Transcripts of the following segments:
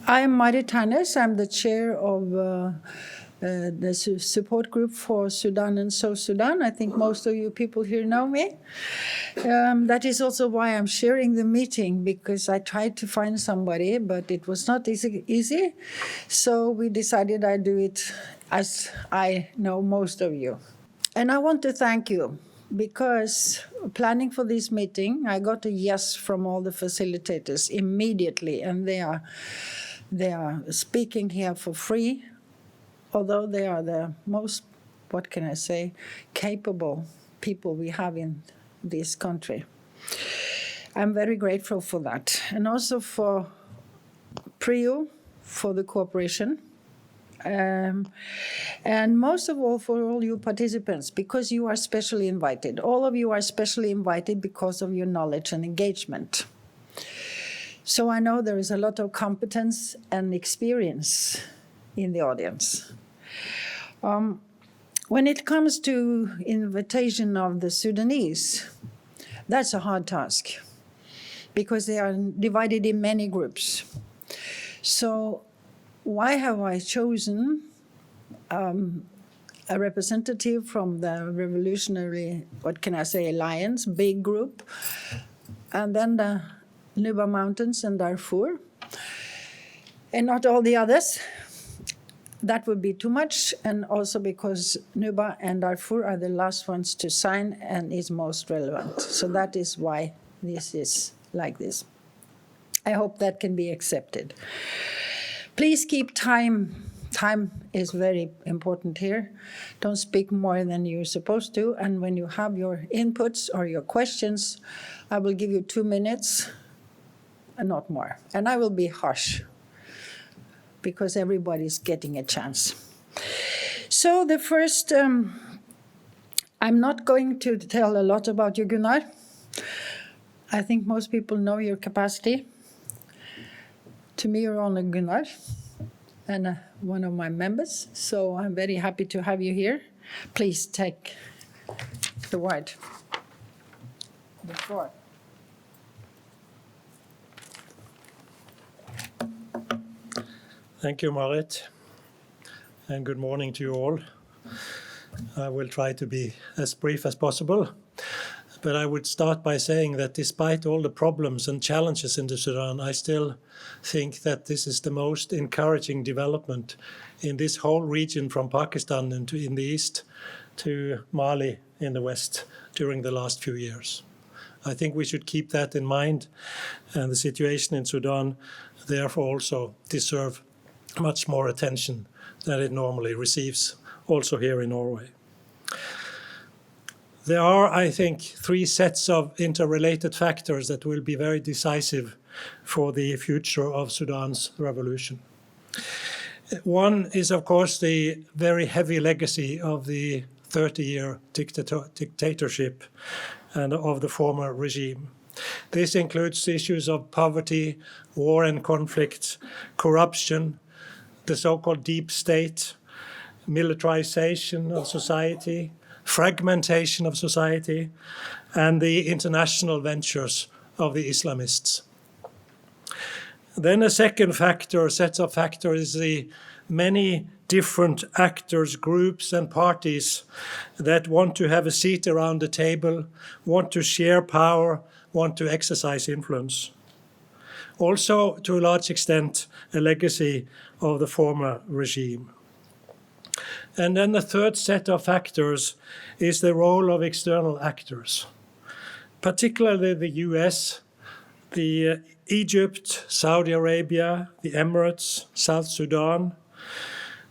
I'm Marit Hernæs. I'm the chair of the support group for Sudan and South Sudan. I think most of you people here know me. That is also why I'm sharing the meeting, because I tried to find somebody, but it was not easy. So we decided I'd do it as I know most of you. And I want to thank you, because planning for this meeting, I got a yes from all the facilitators immediately, and they are speaking here for free, although they are the most, what can I say, capable people we have in this country. I'm very grateful for that, and also for PRIO for the cooperation. And most of all for all you participants, because you are specially invited. All of you are specially invited because of your knowledge and engagement. So I know there is a lot of competence and experience in the audience. When it comes to invitation of the Sudanese, that's a hard task, because they are divided in many groups. So why have I chosen a representative from the Revolutionary, what can I say, Alliance, big group, and then the Nuba Mountains and Darfur, and not all the others? That would be too much, and also because Nuba and Darfur are the last ones to sign and is most relevant. So that is why this is like this. I hope that can be accepted. Please keep time. Time is very important here. Don't speak more than you're supposed to. And when you have your inputs or your questions, I will give you 2 minutes and not more. And I will be harsh, because everybody's getting a chance. So the first, I'm not going to tell a lot about you, Gunnar. I think most people know your capacity. To me, you're only Gunnar and one of my members, so I'm very happy to have you here. Please take the word. The floor. Thank you, Marit, and good morning to you all. I will try to be as brief as possible, but I would start by saying that despite all the problems and challenges in the Sudan, I still think that this is the most encouraging development in this whole region, from Pakistan in the east to Mali in the west, during the last few years. I think we should keep that in mind, and the situation in Sudan therefore also deserves much more attention than it normally receives, also here in Norway. There are, I think, 3 sets of interrelated factors that will be very decisive for the future of Sudan's revolution. One is, of course, the very heavy legacy of the 30-year dictatorship and of the former regime. This includes issues of poverty, war and conflict, corruption, the so-called deep state, militarization of society, fragmentation of society, and the international ventures of the Islamists. Then a second factor, set of factors, is the many different actors, groups and parties that want to have a seat around the table, want to share power, want to exercise influence. Also, to a large extent, a legacy of the former regime. And then the third set of factors is the role of external actors, particularly the US, the Egypt, Saudi Arabia, the Emirates, South Sudan.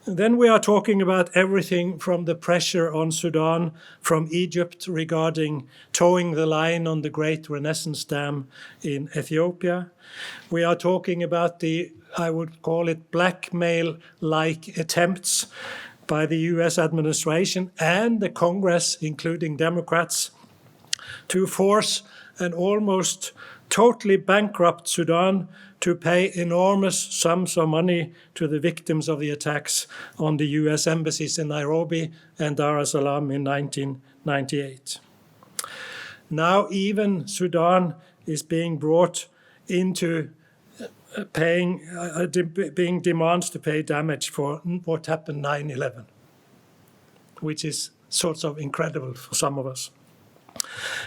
And then we are talking about everything from the pressure on Sudan from Egypt regarding towing the line on the Great Renaissance Dam in Ethiopia. We are talking about the, I would call it, blackmail-like attempts by the US administration and the Congress, including Democrats, to force an almost totally bankrupt Sudan to pay enormous sums of money to the victims of the attacks on the US embassies in Nairobi and Dar es Salaam in 1998. Now even Sudan is being brought into being demands to pay damage for what happened 9/11, which is sort of incredible for some of us.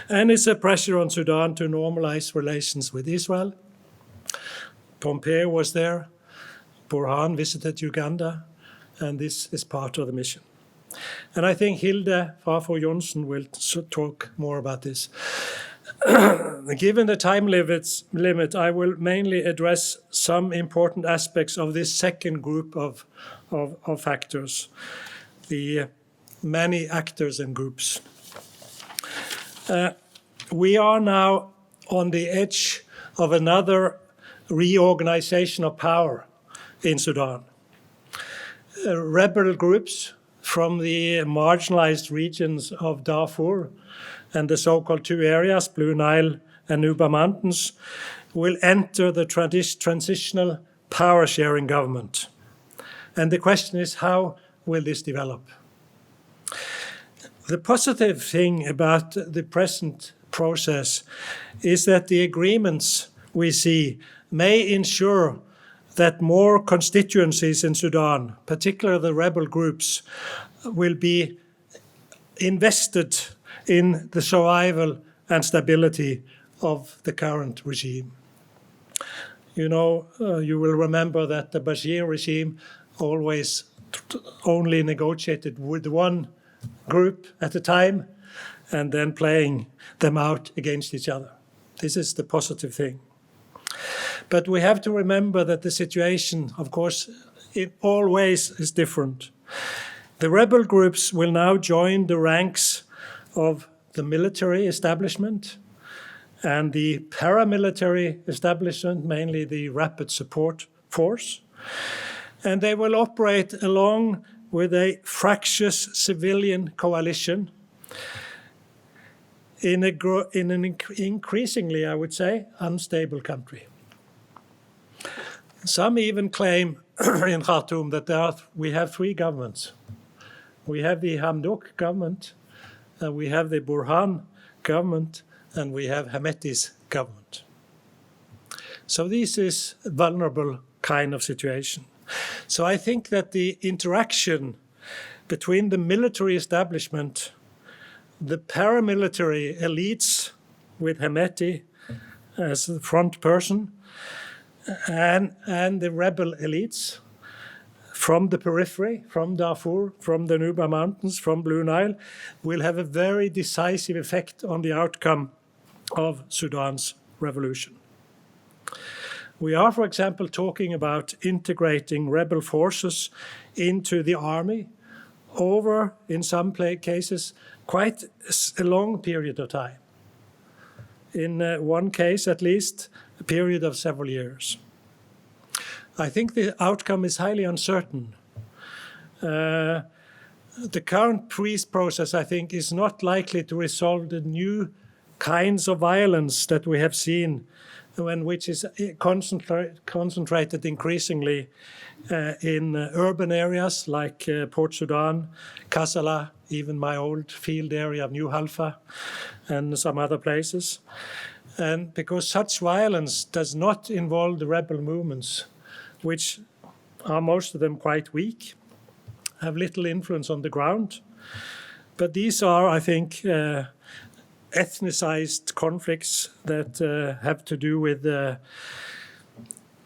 And it's a pressure on Sudan to normalize relations with Israel. Pompeo was there. Burhan visited Uganda, and this is part of the mission. And I think Hilde Fafo Johnson will talk more about this. Given the time limit, I will mainly address some important aspects of this second group of factors, the many actors and groups. We are now on the edge of another reorganization of power in Sudan. Rebel groups from the marginalized regions of Darfur and the so-called two areas, Blue Nile and Nuba Mountains, will enter the transitional power-sharing government. And the question is, how will this develop? The positive thing about the present process is that the agreements we see may ensure that more constituencies in Sudan, particularly the rebel groups, will be invested in the survival and stability of the current regime. You know, you will remember that the Bashir regime always only negotiated with one group at a time and then playing them out against each other. This is the positive thing. But we have to remember that the situation, of course, in all ways is different. The rebel groups will now join the ranks of the military establishment and the paramilitary establishment, mainly the Rapid Support Force. And they will operate along with a fractious civilian coalition in an increasingly, I would say, unstable country. Some even claim in Khartoum that we have three governments. We have the Hamdok government, we have the Burhan government, and we have Hemeti's government. So this is a vulnerable kind of situation. So I think that the interaction between the military establishment, the paramilitary elites with Hemeti as the front person, and the rebel elites from the periphery, from Darfur, from the Nuba Mountains, from Blue Nile, will have a very decisive effect on the outcome of Sudan's revolution. We are, for example, talking about integrating rebel forces into the army over, in some cases, quite a long period of time. In one case, at least, a period of several years. I think the outcome is highly uncertain. The current peace process, I think, is not likely to resolve the new kinds of violence that we have seen, which is concentrated increasingly in urban areas like Port Sudan, Kassala, even my old field area of New Halfa, and some other places. And because such violence does not involve the rebel movements, which are most of them quite weak, have little influence on the ground. But these are, I think, ethnicized conflicts that have to do with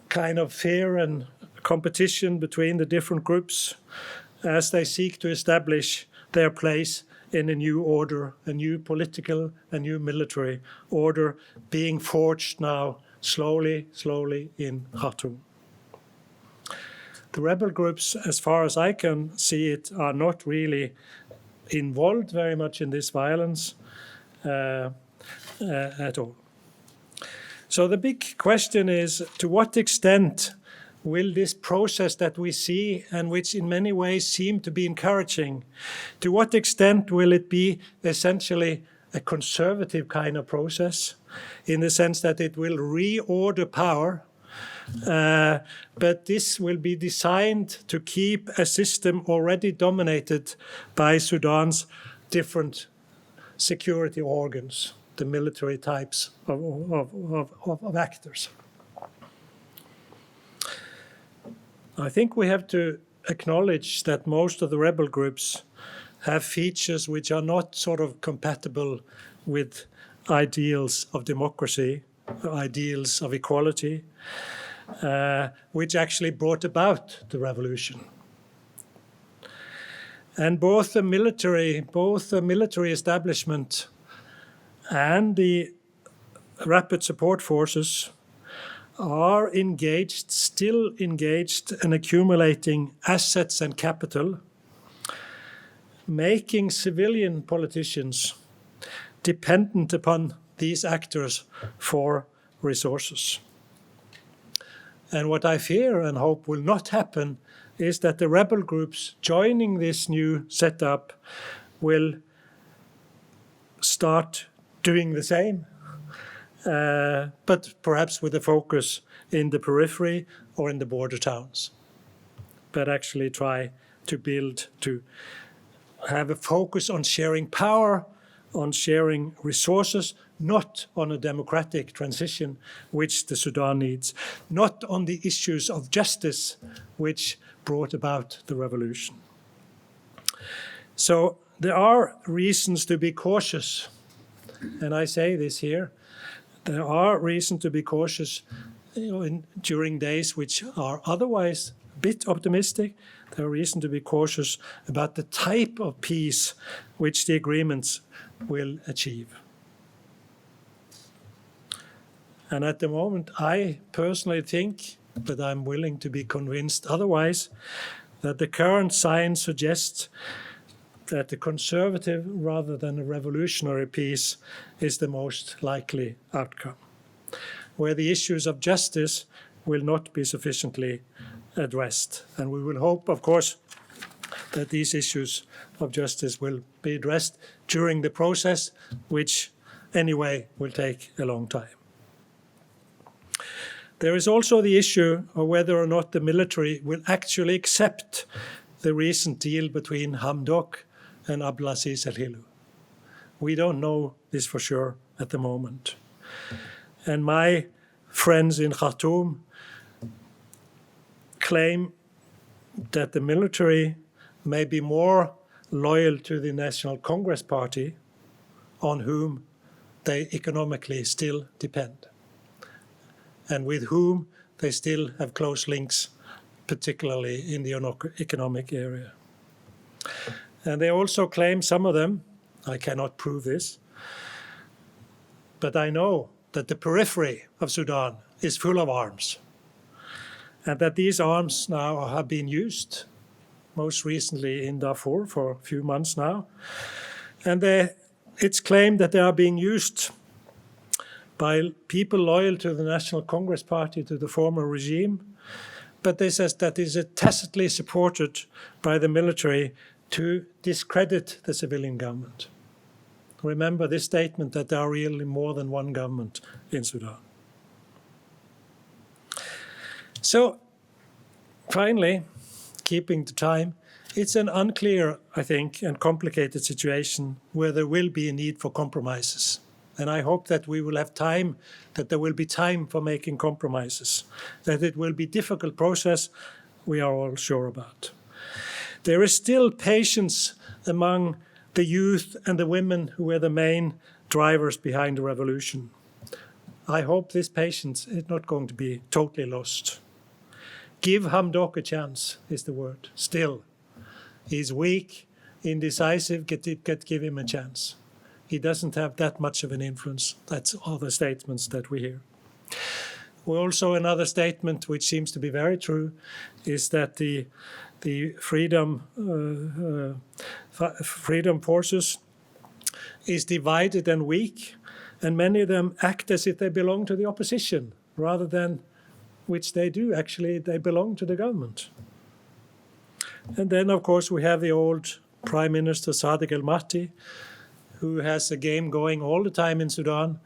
kind of fear and competition between the different groups as they seek to establish their place in a new order, a new political, a new military order being forged now slowly in Khartoum. The rebel groups, as far as I can see it, are not really involved very much in this violence at all. So the big question is, to what extent will this process that we see and which in many ways seem to be encouraging, to what extent will it be essentially a conservative kind of process in the sense that it will reorder power, but this will be designed to keep a system already dominated by Sudan's different security organs, the military types of actors. I think we have to acknowledge that most of the rebel groups have features which are not sort of compatible with ideals of democracy, ideals of equality, which actually brought about the revolution. And both the military establishment and the rapid support forces are still engaged in accumulating assets and capital, making civilian politicians dependent upon these actors for resources. And what I fear and hope will not happen is that the rebel groups joining this new setup will start doing the same, but perhaps with a focus in the periphery or in the border towns, but actually try to have a focus on sharing power, on sharing resources, not on a democratic transition, which the Sudan needs, not on the issues of justice, which brought about the revolution. So there are reasons to be cautious, and I say this here, there are reasons to be cautious during days which are otherwise a bit optimistic. There are reasons to be cautious about the type of peace which the agreements will achieve. And at the moment, I personally think, but I'm willing to be convinced otherwise, that the current signs suggest that the conservative rather than a revolutionary peace is the most likely outcome, where the issues of justice will not be sufficiently addressed. And we will hope, of course, that these issues of justice will be addressed during the process, which anyway will take a long time. There is also the issue of whether or not the military will actually accept the recent deal between Hamdok and Abdelaziz El-Hilu. We don't know this for sure at the moment. And my friends in Khartoum claim that the military may be more loyal to the National Congress Party, on whom they economically still depend, and with whom they still have close links, particularly in the economic area. And they also claim, some of them, I cannot prove this, but I know that the periphery of Sudan is full of arms, and that these arms now have been used, most recently in Darfur for a few months now. And it's claimed that they are being used by people loyal to the National Congress Party, to the former regime, but they says that is tacitly supported by the military to discredit the civilian government. Remember this statement that there are really more than one government in Sudan. So, finally, keeping the time, it's an unclear, I think, and complicated situation where there will be a need for compromises. And I hope that we will have time, that there will be time for making compromises, that it will be a difficult process, we are all sure about. There is still patience among the youth and the women who were the main drivers behind the revolution. I hope this patience is not going to be totally lost. Give Hamdok a chance, is the word, still. He's weak, indecisive, give him a chance. He doesn't have that much of an influence. That's all the statements that we hear. Also, another statement which seems to be very true is that the freedom forces is divided and weak, and many of them act as if they belong to the opposition, rather than, which they do actually, they belong to the government. And then, of course, we have the old Prime Minister Sadiq al-Mahdi, who has a game going all the time in Sudan,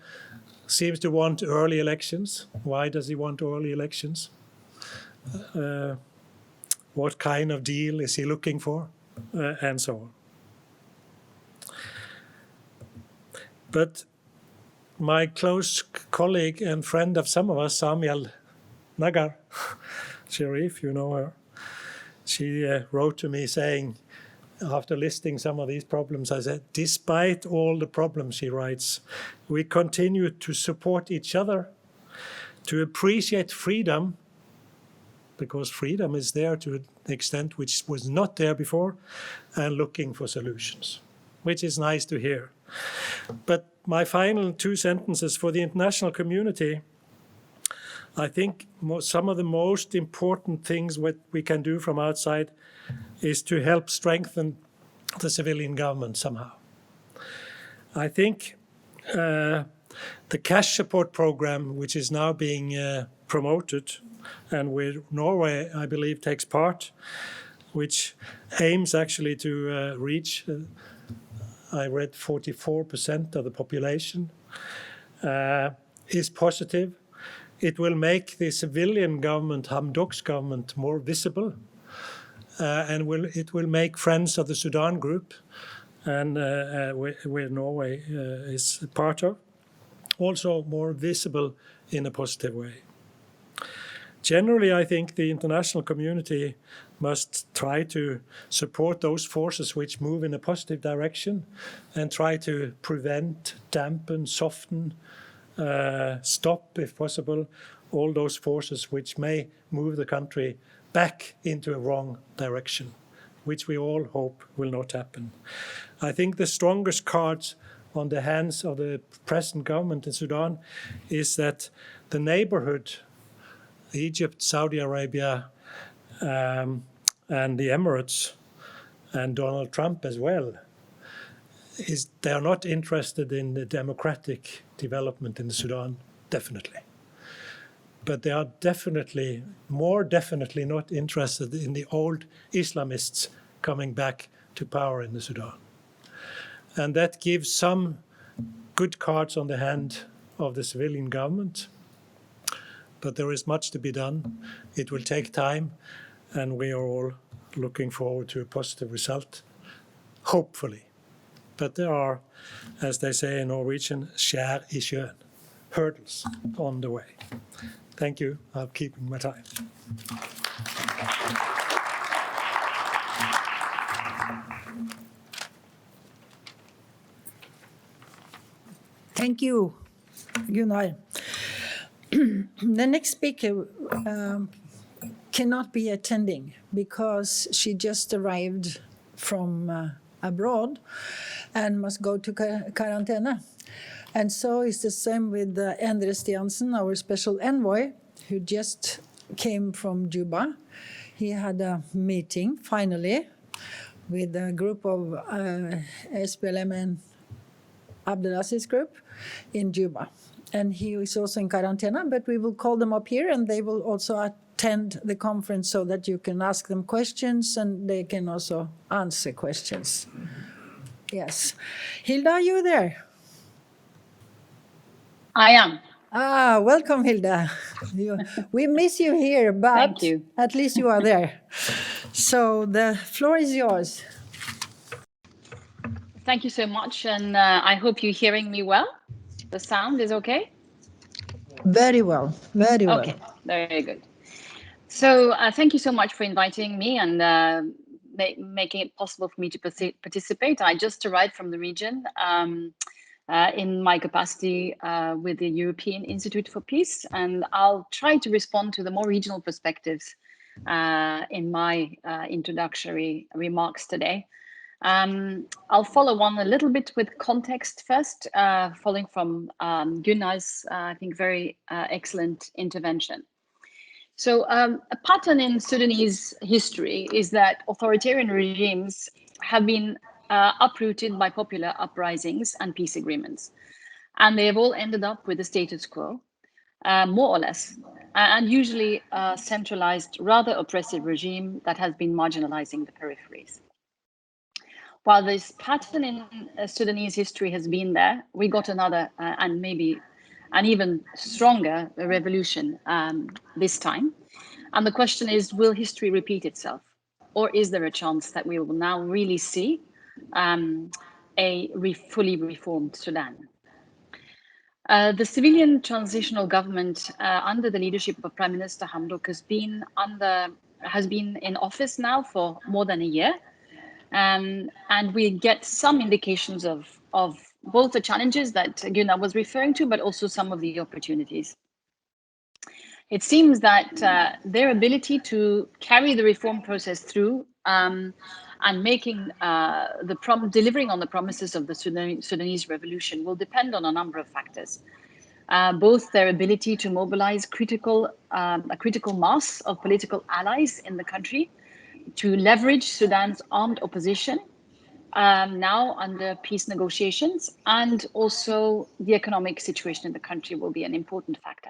seems to want early elections. Why does he want early elections? What kind of deal is he looking for? And so on. But my close colleague and friend of some of us, Samuel Nagar, Sharif, you know her, she wrote to me saying, after listing some of these problems, I said, despite all the problems, she writes, we continue to support each other, to appreciate freedom, because freedom is there to an extent which was not there before, and looking for solutions, which is nice to hear. But my final 2 sentences for the international community, I think some of the most important things what we can do from outside is to help strengthen the civilian government somehow. I think the cash support program, which is now being promoted, and where Norway, I believe, takes part, which aims actually to reach, I read 44% of the population, is positive. It will make the civilian government, Hamdok's government, more visible, and it will make Friends of the Sudan group, and where Norway is part of, also more visible in a positive way. Generally, I think the international community must try to support those forces which move in a positive direction and try to prevent, dampen, soften, stop, if possible, all those forces which may move the country back into a wrong direction, which we all hope will not happen. I think the strongest cards on the hands of the present government in Sudan is that the neighborhood, Egypt, Saudi Arabia, and the Emirates, and Donald Trump as well, they are not interested in the democratic development in Sudan, definitely. But they are more definitely not interested in the old Islamists coming back to power in the Sudan. And that gives some good cards on the hand of the civilian government. But there is much to be done. It will take time, and we are all looking forward to a positive result, hopefully. But there are, as they say in Norwegian, skjær I sjøen, hurdles on the way. Thank you. I'm keeping my time. Thank you, Gunnar. The next speaker cannot be attending because she just arrived from abroad and must go to quarantine. And so it's the same with Endre Stiansen, our special envoy, who just came from Juba. He had a meeting, finally, with a group of SPLM and Abdelaziz group in Juba. And he is also in quarantine, but we will call them up here, and they will also attend the conference so that you can ask them questions, and they can also answer questions. Yes. Hilda, are you there? I am. Ah, welcome, Hilda. We miss you here, but Thank you. At least you are there. So the floor is yours. Thank you so much, and I hope you're hearing me well. The sound is okay? Very well, very well. Okay, very good. So thank you so much for inviting me and making it possible for me to participate. I just arrived from the region in my capacity with the European Institute for Peace, and I'll try to respond to the more regional perspectives in my introductory remarks today. I'll follow on a little bit with context first, following from Gunnar's, I think, very excellent intervention. So a pattern in Sudanese history is that authoritarian regimes have been uprooted by popular uprisings and peace agreements. And they have all ended up with the status quo, more or less, and usually a centralized, rather oppressive regime that has been marginalizing the peripheries. While this pattern in Sudanese history has been there, we got another and maybe an even stronger revolution this time. And the question is, will history repeat itself? Or is there a chance that we will now really see a fully reformed Sudan? The civilian transitional government under the leadership of Prime Minister Hamdok has been under has been in office now for more than a year. And we get some indications of both the challenges that Gunnar was referring to, but also some of the opportunities. It seems that their ability to carry the reform process through and making delivering on the promises of the Sudanese revolution will depend on a number of factors. Both their ability to mobilize a critical mass of political allies in the country, to leverage Sudan's armed opposition now under peace negotiations, and also the economic situation in the country will be an important factor.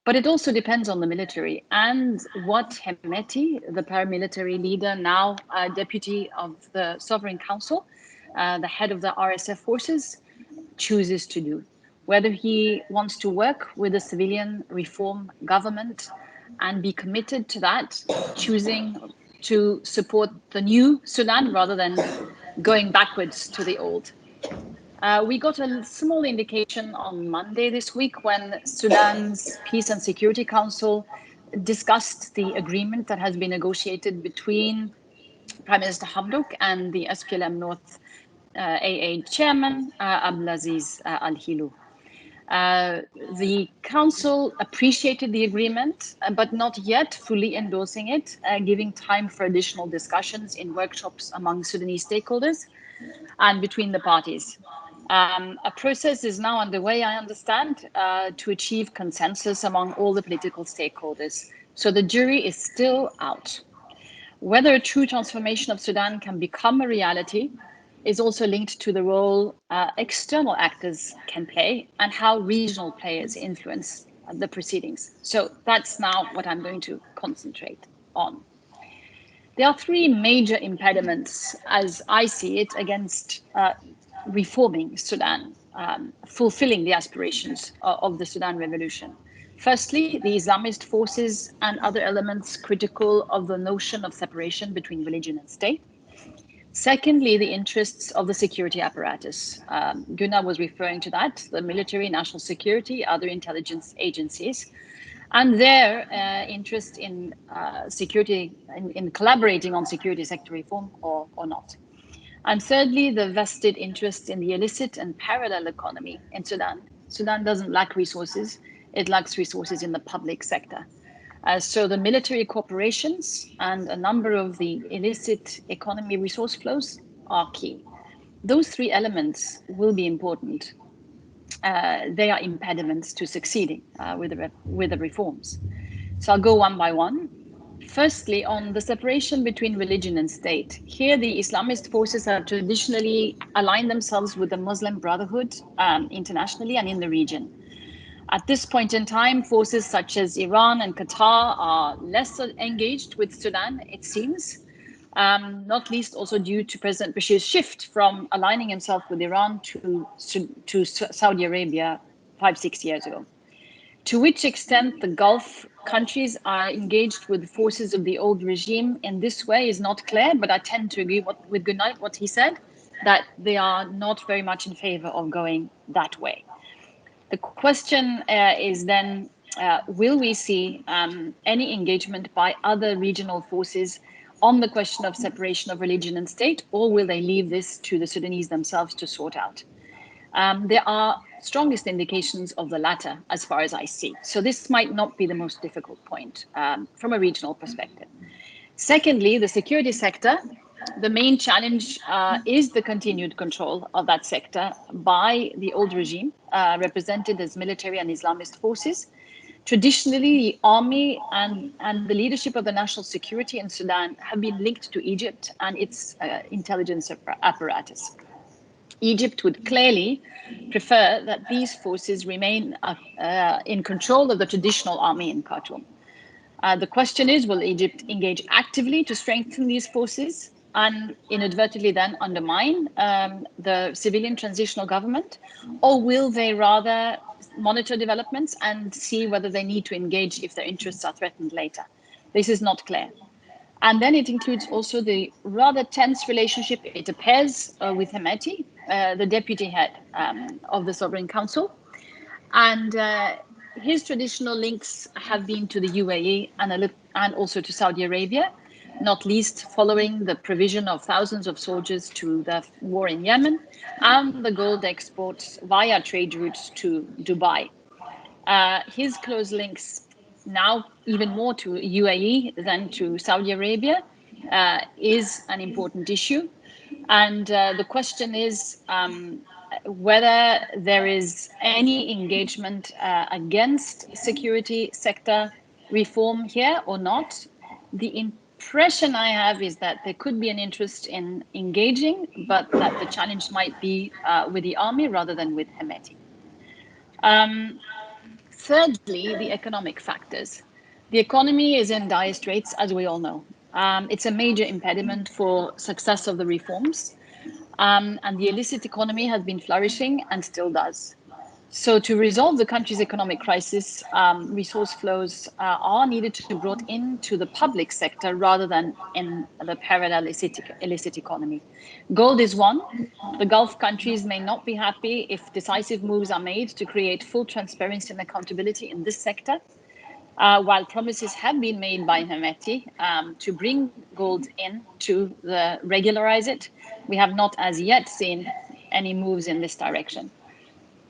But it also depends on the military and what Hemeti, the paramilitary leader, now deputy of the Sovereign Council, the head of the RSF forces, chooses to do. Whether he wants to work with a civilian reform government and be committed to that, choosing to support the new Sudan rather than going backwards to the old. We got a small indication on Monday this week when Sudan's Peace and Security Council discussed the agreement that has been negotiated between Prime Minister Hamdok and the SPLM North AA chairman, Abdelaziz Al-Hilu. The council appreciated the agreement, but not yet fully endorsing it, giving time for additional discussions in workshops among Sudanese stakeholders and between the parties. A process is now underway, I understand, to achieve consensus among all the political stakeholders. So the jury is still out. Whether a true transformation of Sudan can become a reality is also linked to the role external actors can play and how regional players influence the proceedings. So that's now what I'm going to concentrate on. There are three major impediments, as I see it, against reforming Sudan, fulfilling the aspirations of the Sudan revolution. Firstly, the Islamist forces and other elements critical of the notion of separation between religion and state. Secondly, the interests of the security apparatus. Gunnar was referring to that, the military, national security, other intelligence agencies, and their interest in security, in collaborating on security sector reform or not. And thirdly, the vested interest in the illicit and parallel economy in Sudan. Sudan doesn't lack resources, it lacks resources in the public sector. So the military corporations and a number of the illicit economy resource flows are key. Those three elements will be important. They are impediments to succeeding with the reforms. So I'll go one by one. Firstly, on the separation between religion and state. Here, the Islamist forces have traditionally aligned themselves with the Muslim Brotherhood internationally and in the region. At this point in time, forces such as Iran and Qatar are less engaged with Sudan, it seems, not least also due to President Bashir's shift from aligning himself with Iran to Saudi Arabia 5-6 years ago. To which extent the Gulf countries are engaged with forces of the old regime in this way is not clear, but I tend to agree with Gunnar, what he said, that they are not very much in favor of going that way. The question is then, will we see any engagement by other regional forces on the question of separation of religion and state, or will they leave this to the Sudanese themselves to sort out? There are strongest indications of the latter, as far as I see. So this might not be the most difficult point from a regional perspective. Secondly, the security sector. The main challenge is the continued control of that sector by the old regime, represented as military and Islamist forces. Traditionally, the army and the leadership of the national security in Sudan have been linked to Egypt and its intelligence apparatus. Egypt would clearly prefer that these forces remain in control of the traditional army in Khartoum. The question is, will Egypt engage actively to strengthen these forces and inadvertently then undermine the civilian transitional government? Or will they rather monitor developments and see whether they need to engage if their interests are threatened later? This is not clear. And then it includes also the rather tense relationship, it appears, with Hemeti, the deputy head of the Sovereign Council. And his traditional links have been to the UAE and also to Saudi Arabia, not least following the provision of thousands of soldiers to the war in Yemen and the gold exports via trade routes to Dubai. His close links now even more to UAE than to Saudi Arabia is an important issue. And the question is whether there is any engagement against security sector reform here or not. The impression I have is that there could be an interest in engaging, but that the challenge might be with the army rather than with Hemeti. Thirdly, the economic factors. The economy is in dire straits, as we all know. It's a major impediment for success of the reforms. And the illicit economy has been flourishing and still does. So to resolve the country's economic crisis, resource flows are needed to be brought into the public sector rather than in the parallel illicit economy. Gold is one. The Gulf countries may not be happy if decisive moves are made to create full transparency and accountability in this sector. While promises have been made by Hemeti to bring gold in to regularize it, we have not as yet seen any moves in this direction.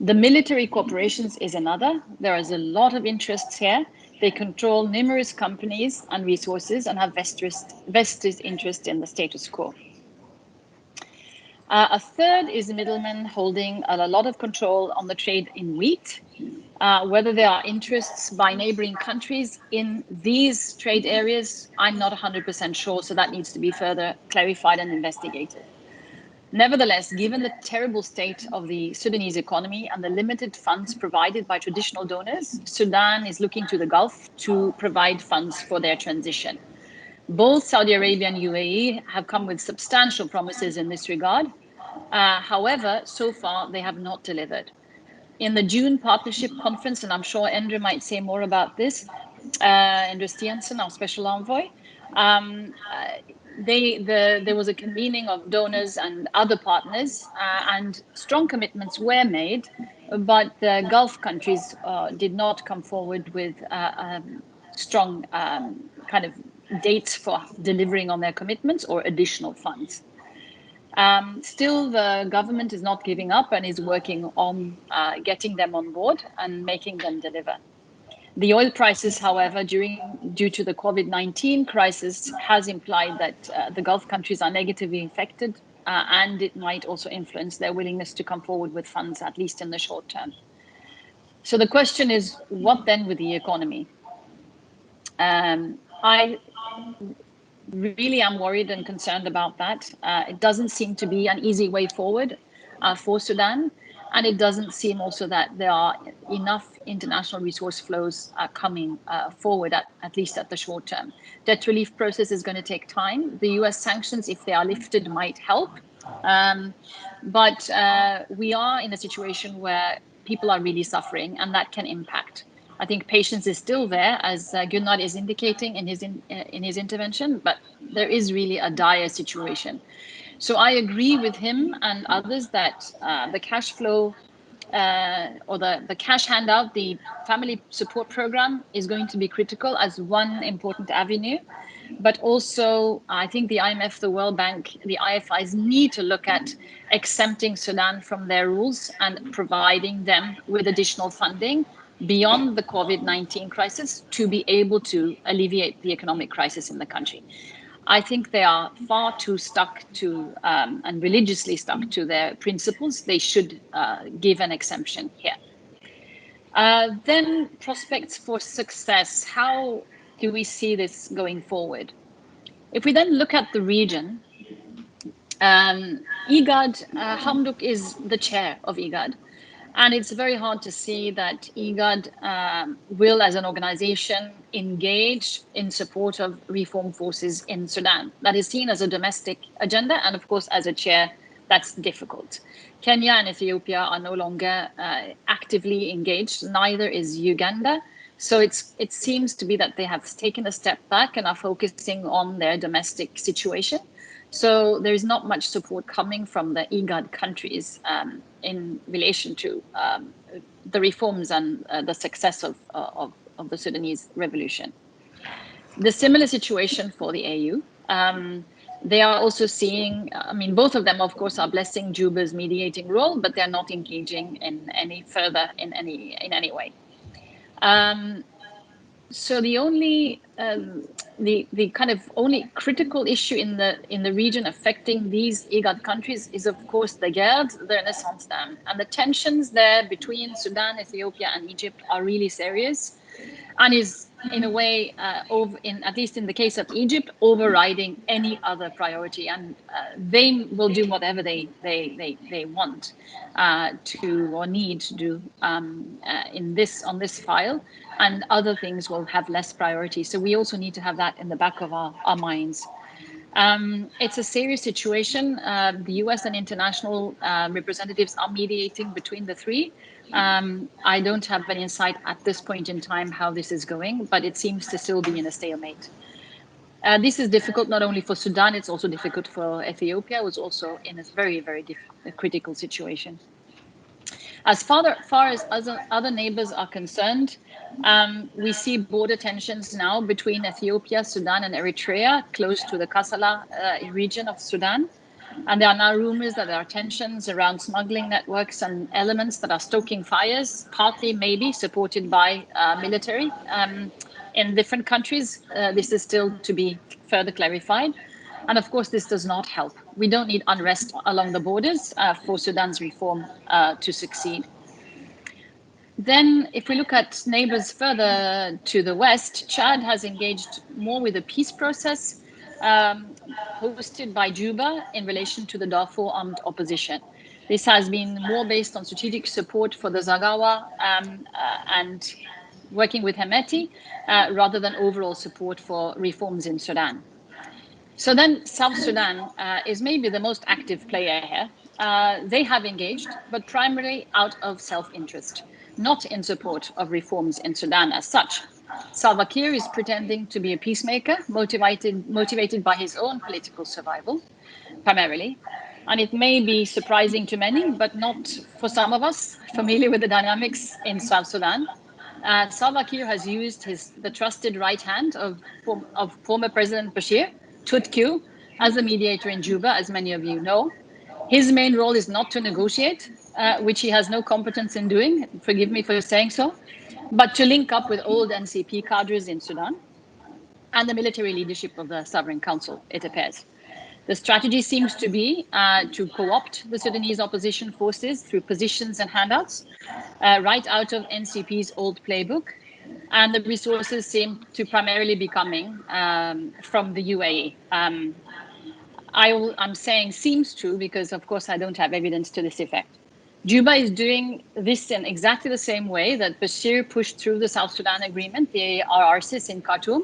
The military corporations is another. There is a lot of interests here. They control numerous companies and resources and have vested interest in the status quo. A third is middlemen holding a lot of control on the trade in wheat. Whether there are interests by neighboring countries in these trade areas, I'm not 100% sure, so that needs to be further clarified and investigated. Nevertheless, given the terrible state of the Sudanese economy and the limited funds provided by traditional donors, Sudan is looking to the Gulf to provide funds for their transition. Both Saudi Arabia and UAE have come with substantial promises in this regard. However, so far, they have not delivered. In the June partnership conference, and I'm sure Endre might say more about this, Endre Stiansen, our special envoy, there was a convening of donors and other partners, and strong commitments were made, but the Gulf countries did not come forward with strong kind of dates for delivering on their commitments or additional funds. Still, the government is not giving up and is working on getting them on board and making them deliver. The oil prices, however, due to the COVID-19 crisis, has implied that the Gulf countries are negatively affected, and it might also influence their willingness to come forward with funds, at least in the short term. So the question is, what then with the economy? I really am worried and concerned about that. It doesn't seem to be an easy way forward for Sudan. And it doesn't seem also that there are enough international resource flows coming forward, at least at the short term. Debt relief process is going to take time. The US sanctions, if they are lifted, might help. But we are in a situation where people are really suffering, and that can impact. I think patience is still there, as Gunnar is indicating in his intervention, but there is really a dire situation. So I agree with him and others that the cash flow or the cash handout, the family support program, is going to be critical as one important avenue. But also, I think the IMF, the World Bank, the IFIs need to look at exempting Sudan from their rules and providing them with additional funding beyond the COVID-19 crisis to be able to alleviate the economic crisis in the country. I think they are far too stuck to and religiously stuck to their principles. They should give an exemption here. Then prospects for success. How do we see this going forward? If we then look at the region, IGAD, Hamdok is the chair of IGAD. And it's very hard to see that IGAD will, as an organization, engage in support of reform forces in Sudan. That is seen as a domestic agenda, and of course, as a chair, that's difficult. Kenya and Ethiopia are no longer actively engaged, neither is Uganda. So it seems to be that they have taken a step back and are focusing on their domestic situation. So there is not much support coming from the IGAD countries in relation to the reforms and the success of the Sudanese revolution. The similar situation for the AU. They are also seeing, I mean, both of them, of course, are blessing Juba's mediating role, but they're not engaging in any further in any way. So the only the kind of only critical issue in the region affecting these IGAD countries is, of course, the guerre, the Renaissance Dam, and the tensions there between Sudan, Ethiopia, and Egypt are really serious, and is in a way, at least in the case of Egypt, overriding any other priority, and they will do whatever they want to or need to do on this file, and other things will have less priority. So we also need to have that in the back of our minds. It's a serious situation. The US and international representatives are mediating between the three. I don't have an insight at this point in time how this is going, but it seems to still be in a stalemate. This is difficult not only for Sudan, it's also difficult for Ethiopia, who's also in a very, very critical situation. As far as other neighbors are concerned, we see border tensions now between Ethiopia, Sudan, and Eritrea, close to the Kassala region of Sudan. And there are now rumors that there are tensions around smuggling networks and elements that are stoking fires, partly maybe supported by military in different countries. This is still to be further clarified. And of course, this does not help. We don't need unrest along the borders for Sudan's reform to succeed. Then, if we look at neighbors further to the west, Chad has engaged more with the peace process hosted by Juba in relation to the Darfur armed opposition. This has been more based on strategic support for the Zagawa and working with Hemeti rather than overall support for reforms in Sudan. So then South Sudan is maybe the most active player here. They have engaged, but primarily out of self-interest, not in support of reforms in Sudan as such. Salva Kiir is pretending to be a peacemaker, motivated by his own political survival, primarily. And it may be surprising to many, but not for some of us familiar with the dynamics in South Sudan. Salva Kiir has used the trusted right hand of former President Bashir, Tutku, as a mediator in Juba, as many of you know. His main role is not to negotiate, which he has no competence in doing, forgive me for saying so, but to link up with old NCP cadres in Sudan and the military leadership of the Sovereign Council, it appears. The strategy seems to be to co-opt the Sudanese opposition forces through positions and handouts, right out of NCP's old playbook. And the resources seem to primarily be coming from the UAE. I'm saying seems true because, of course, I don't have evidence to this effect. Juba is doing this in exactly the same way that Bashir pushed through the South Sudan agreement, the RRCs in Khartoum,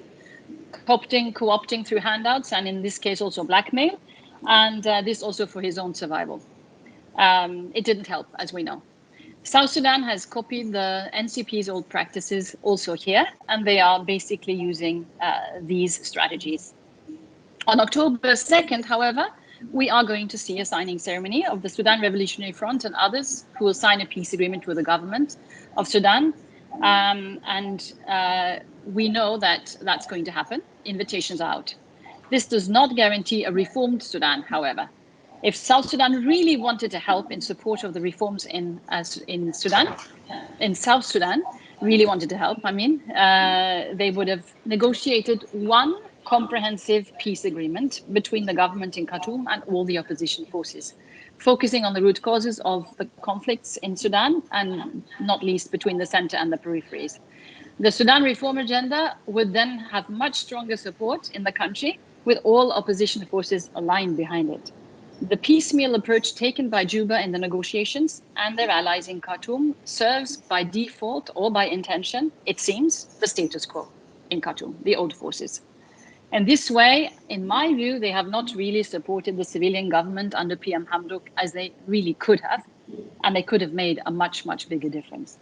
co-opting through handouts, and in this case also blackmail, and this also for his own survival. It didn't help, as we know. South Sudan has copied the NCP's old practices also here, and they are basically using these strategies. On October 2nd, however, we are going to see a signing ceremony of the Sudan Revolutionary Front and others who will sign a peace agreement with the government of Sudan. We know that that's going to happen. Invitations are out. This does not guarantee a reformed Sudan, however. If South Sudan really wanted to help in support of the reforms in South Sudan, really wanted to help, they would have negotiated one comprehensive peace agreement between the government in Khartoum and all the opposition forces, focusing on the root causes of the conflicts in Sudan and not least between the center and the peripheries. The Sudan reform agenda would then have much stronger support in the country with all opposition forces aligned behind it. The piecemeal approach taken by Juba in the negotiations and their allies in Khartoum serves by default or by intention, it seems, the status quo in Khartoum, the old forces. And this way, in my view, they have not really supported the civilian government under PM Hamdok as they really could have, and they could have made a much, much bigger difference.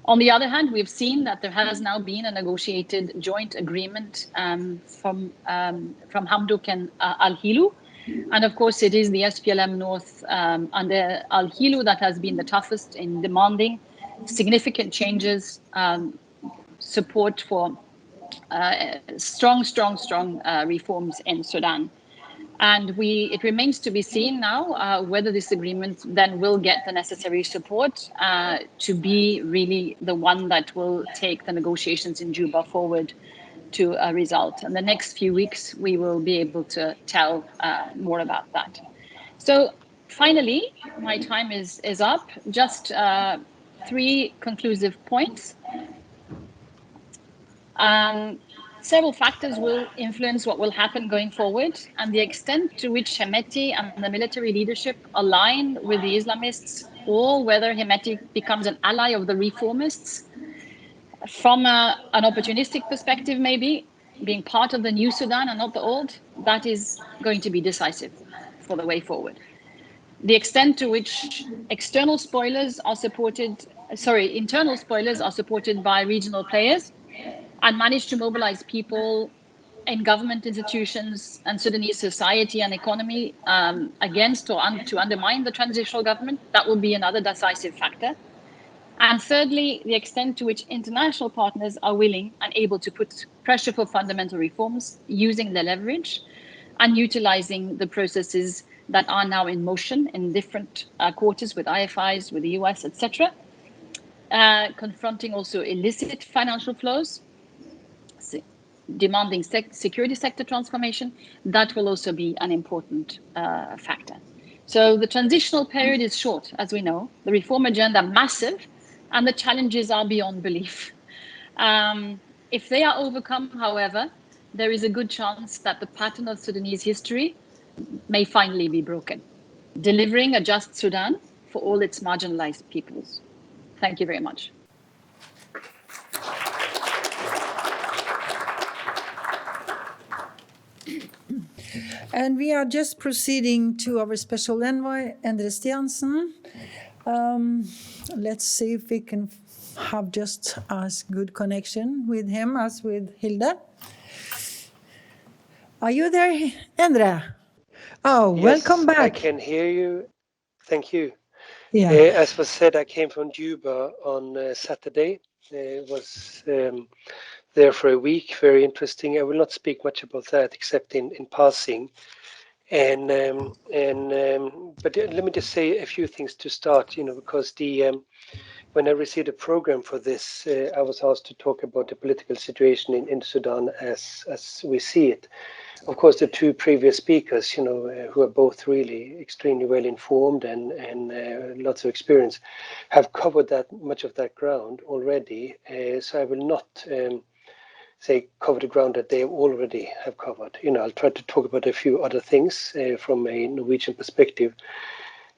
On the other hand, we've seen that there has now been a negotiated joint agreement from Hamdok and Al-Hilu, And of course, it is the SPLM North under Al-Hilu that has been the toughest in demanding significant changes, support for strong reforms in Sudan. And it remains to be seen now whether this agreement then will get the necessary support to be really the one that will take the negotiations in Juba forward to a result. And the next few weeks, we will be able to tell more about that. So finally, my time is up. Just 3 conclusive points. Several factors will influence what will happen going forward, and the extent to which Hemeti and the military leadership align with the Islamists, or whether Hemeti becomes an ally of the reformists. From an opportunistic perspective, maybe, being part of the new Sudan and not the old, that is going to be decisive for the way forward. The extent to which internal spoilers are supported by regional players and manage to mobilize people in government institutions and Sudanese society and economy against or to undermine the transitional government, that will be another decisive factor. And thirdly, the extent to which international partners are willing and able to put pressure for fundamental reforms using their leverage and utilizing the processes that are now in motion in different quarters with IFIs, with the US, etc., confronting also illicit financial flows, demanding security sector transformation, that will also be an important factor. So the transitional period is short, as we know, the reform agenda massive, and the challenges are beyond belief. If they are overcome, however, there is a good chance that the pattern of Sudanese history may finally be broken, delivering a just Sudan for all its marginalized peoples. Thank you very much. And we are just proceeding to our special envoy, Endre Stiansen. Let's see if we can have just as good connection with him as with Hilda. Are you there, Endre? Oh, yes, welcome back. I can hear you. Thank you. Yeah. As was said, I came from Juba on Saturday. Was there for a week. Very interesting. I will not speak much about that except in passing. But let me just say a few things to start. Because when I received a program for this, I was asked to talk about the political situation in Sudan as we see it. Of course, the 2 previous speakers, who are both really extremely well informed and lots of experience, have covered that much of that ground already. So I will not cover the ground that they already have covered. I'll try to talk about a few other things from a Norwegian perspective.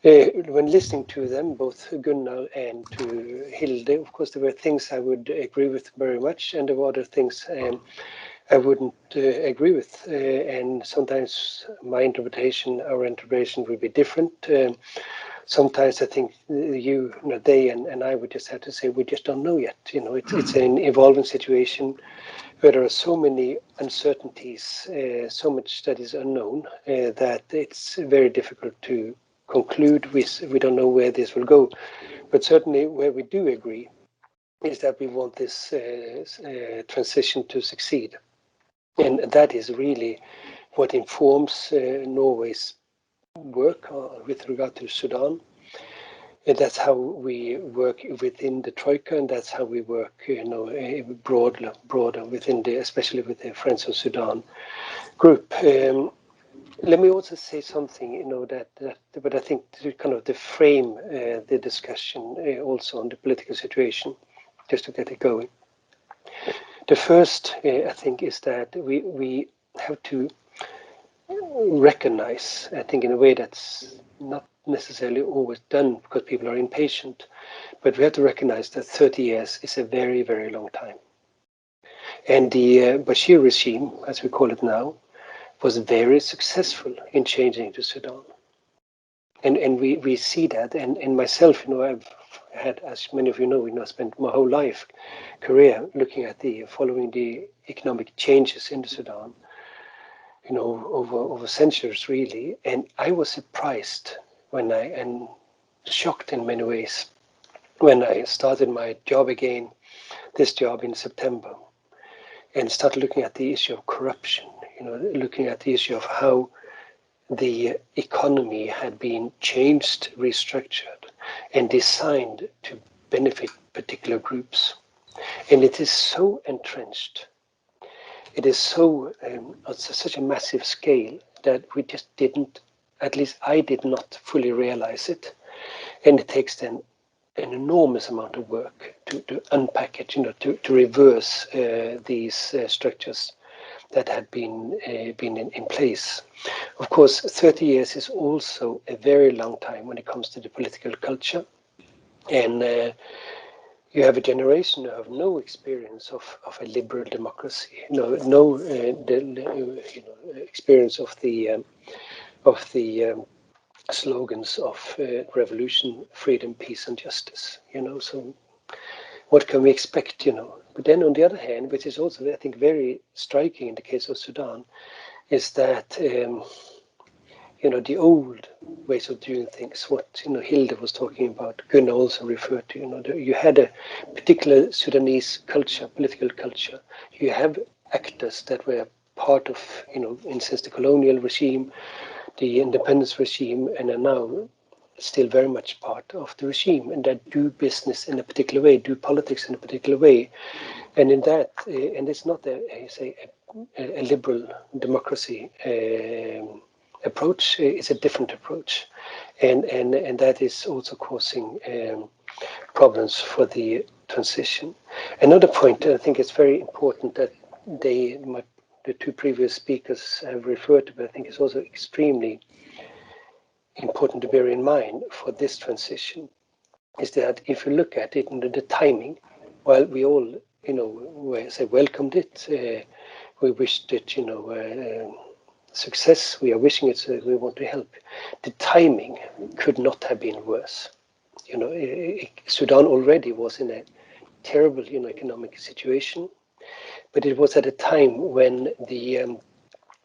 When listening to them, both Gunnar and to Hilde, of course, there were things I would agree with very much, and there were other things I wouldn't agree with. And sometimes my interpretation, our interpretation will be different. Sometimes I think they and I would just have to say we just don't know yet. It's an evolving situation where there are so many uncertainties, so much that is unknown, that it's very difficult to conclude. We don't know where this will go. But certainly where we do agree is that we want this transition to succeed. And that is really what informs Norway's work with regard to Sudan. And that's how we work within the Troika, and that's how we work, broader within especially with the Friends of Sudan group. Let me also say something, but I think to kind of frame the discussion also on the political situation, just to get it going. The first, I think, is that we have to recognize, I think, in a way that's not necessarily always done because people are impatient, but we have to recognize that 30 years is a very, very long time. And the Bashir regime, as we call it now, was very successful in changing to Sudan. And we see that, and myself, I've had, as many of you know, spent my whole career looking at following the economic changes in Sudan. over centuries really. And I was surprised and shocked in many ways when I started my job again, this job in September, and started looking at the issue of corruption, looking at the issue of how the economy had been changed, restructured, and designed to benefit particular groups. And it is so entrenched. It is so on such a massive scale that we just didn't, at least I did not fully realize it. And it takes then an enormous amount of work to unpack it, to reverse these structures that had been in place. Of course, 30 years is also a very long time when it comes to the political culture. And you have a generation who have no experience of a liberal democracy, no experience of the slogans of revolution, freedom, peace, and justice. So what can we expect? But then on the other hand, which is also I think very striking in the case of Sudan, is that the old ways of doing things, what Hilde was talking about, Gunnar also referred to, you had a particular Sudanese culture, political culture. You have actors that were part of, since the colonial regime, the independence regime, and are now still very much part of the regime, and that do business in a particular way, do politics in a particular way. And in that, and it's not a liberal democracy approach, it's a different approach. And that is also causing problems for the transition. Another point, I think it's very important that the two previous speakers have referred to, but I think it's also extremely important to bear in mind for this transition, is that if you look at it, the timing, while we all, welcomed it, we wished it, success, we are wishing it, so we want to help. The timing could not have been worse. Sudan already was in a terrible, economic situation, but it was at a time when the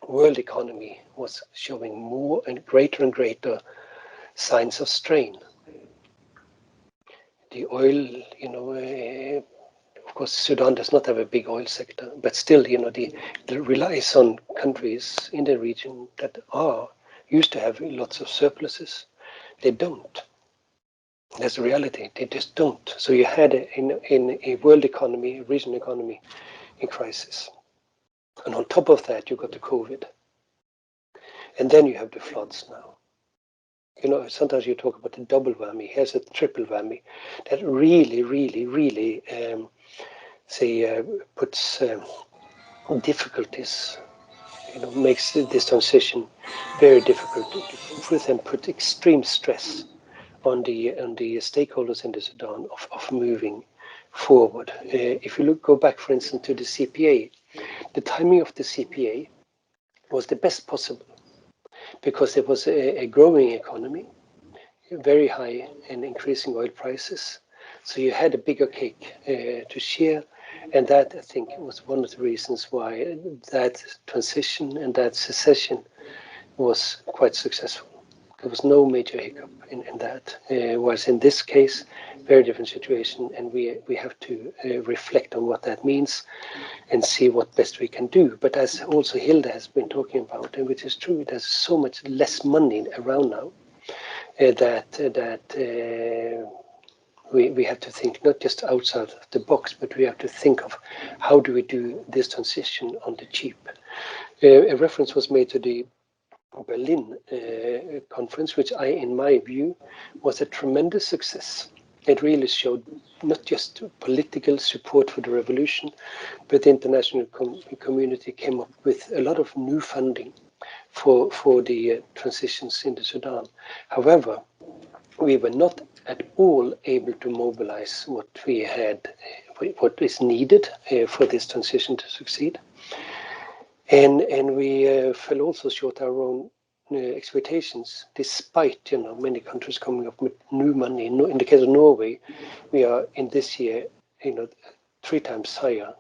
world economy was showing more and greater signs of strain. The oil, of course, Sudan does not have a big oil sector, but still, it relies on countries in the region that are used to have lots of surpluses. They don't. That's the reality. They just don't. So you had in a world economy, a regional economy in crisis. And on top of that, you got the COVID. And then you have the floods now. Sometimes you talk about the double whammy. Here's a triple whammy that really puts difficulties, makes this transition very difficult to cope with and put extreme stress on the stakeholders in the Sudan of moving forward. If you go back, for instance, to the CPA, the timing of the CPA was the best possible because there was a growing economy, very high and increasing oil prices. So you had a bigger cake to share. And that, I think, was one of the reasons why that transition and that secession was quite successful. There was no major hiccup in that. Whereas in this case, very different situation, and we have to reflect on what that means and see what best we can do. But as also Hilde has been talking about, and which is true, there's so much less money around now that we have to think not just outside of the box, but we have to think of how do we do this transition on the cheap. A reference was made to the Berlin conference, which in my view, was a tremendous success. It really showed not just political support for the revolution, but the international community came up with a lot of new funding for the transitions in the Sudan. However, we were not at all able to mobilize what what is needed for this transition to succeed. And we fell also short our own expectations, despite many countries coming up with new money. In the case of Norway, we are in this year 3 times higher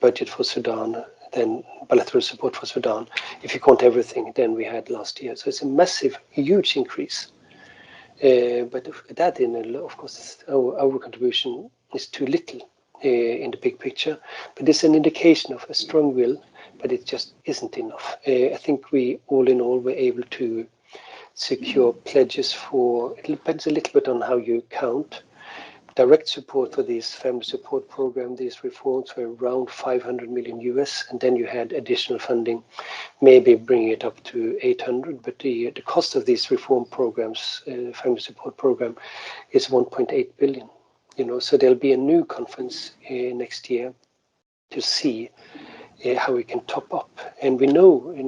budget for Sudan than bilateral support for Sudan. If you count everything, than we had last year. So it's a massive, huge increase. But that, of course, our contribution is too little in the big picture. But it's an indication of a strong will, but it just isn't enough. I think we, all in all, were able to secure pledges for, it depends a little bit on how you count, direct support for this family support program, these reforms were around 500 million US, and then you had additional funding, maybe bringing it up to 800, but the cost of these reform programs, family support program, is 1.8 billion. So there'll be a new conference next year to see how we can top up. And we know, in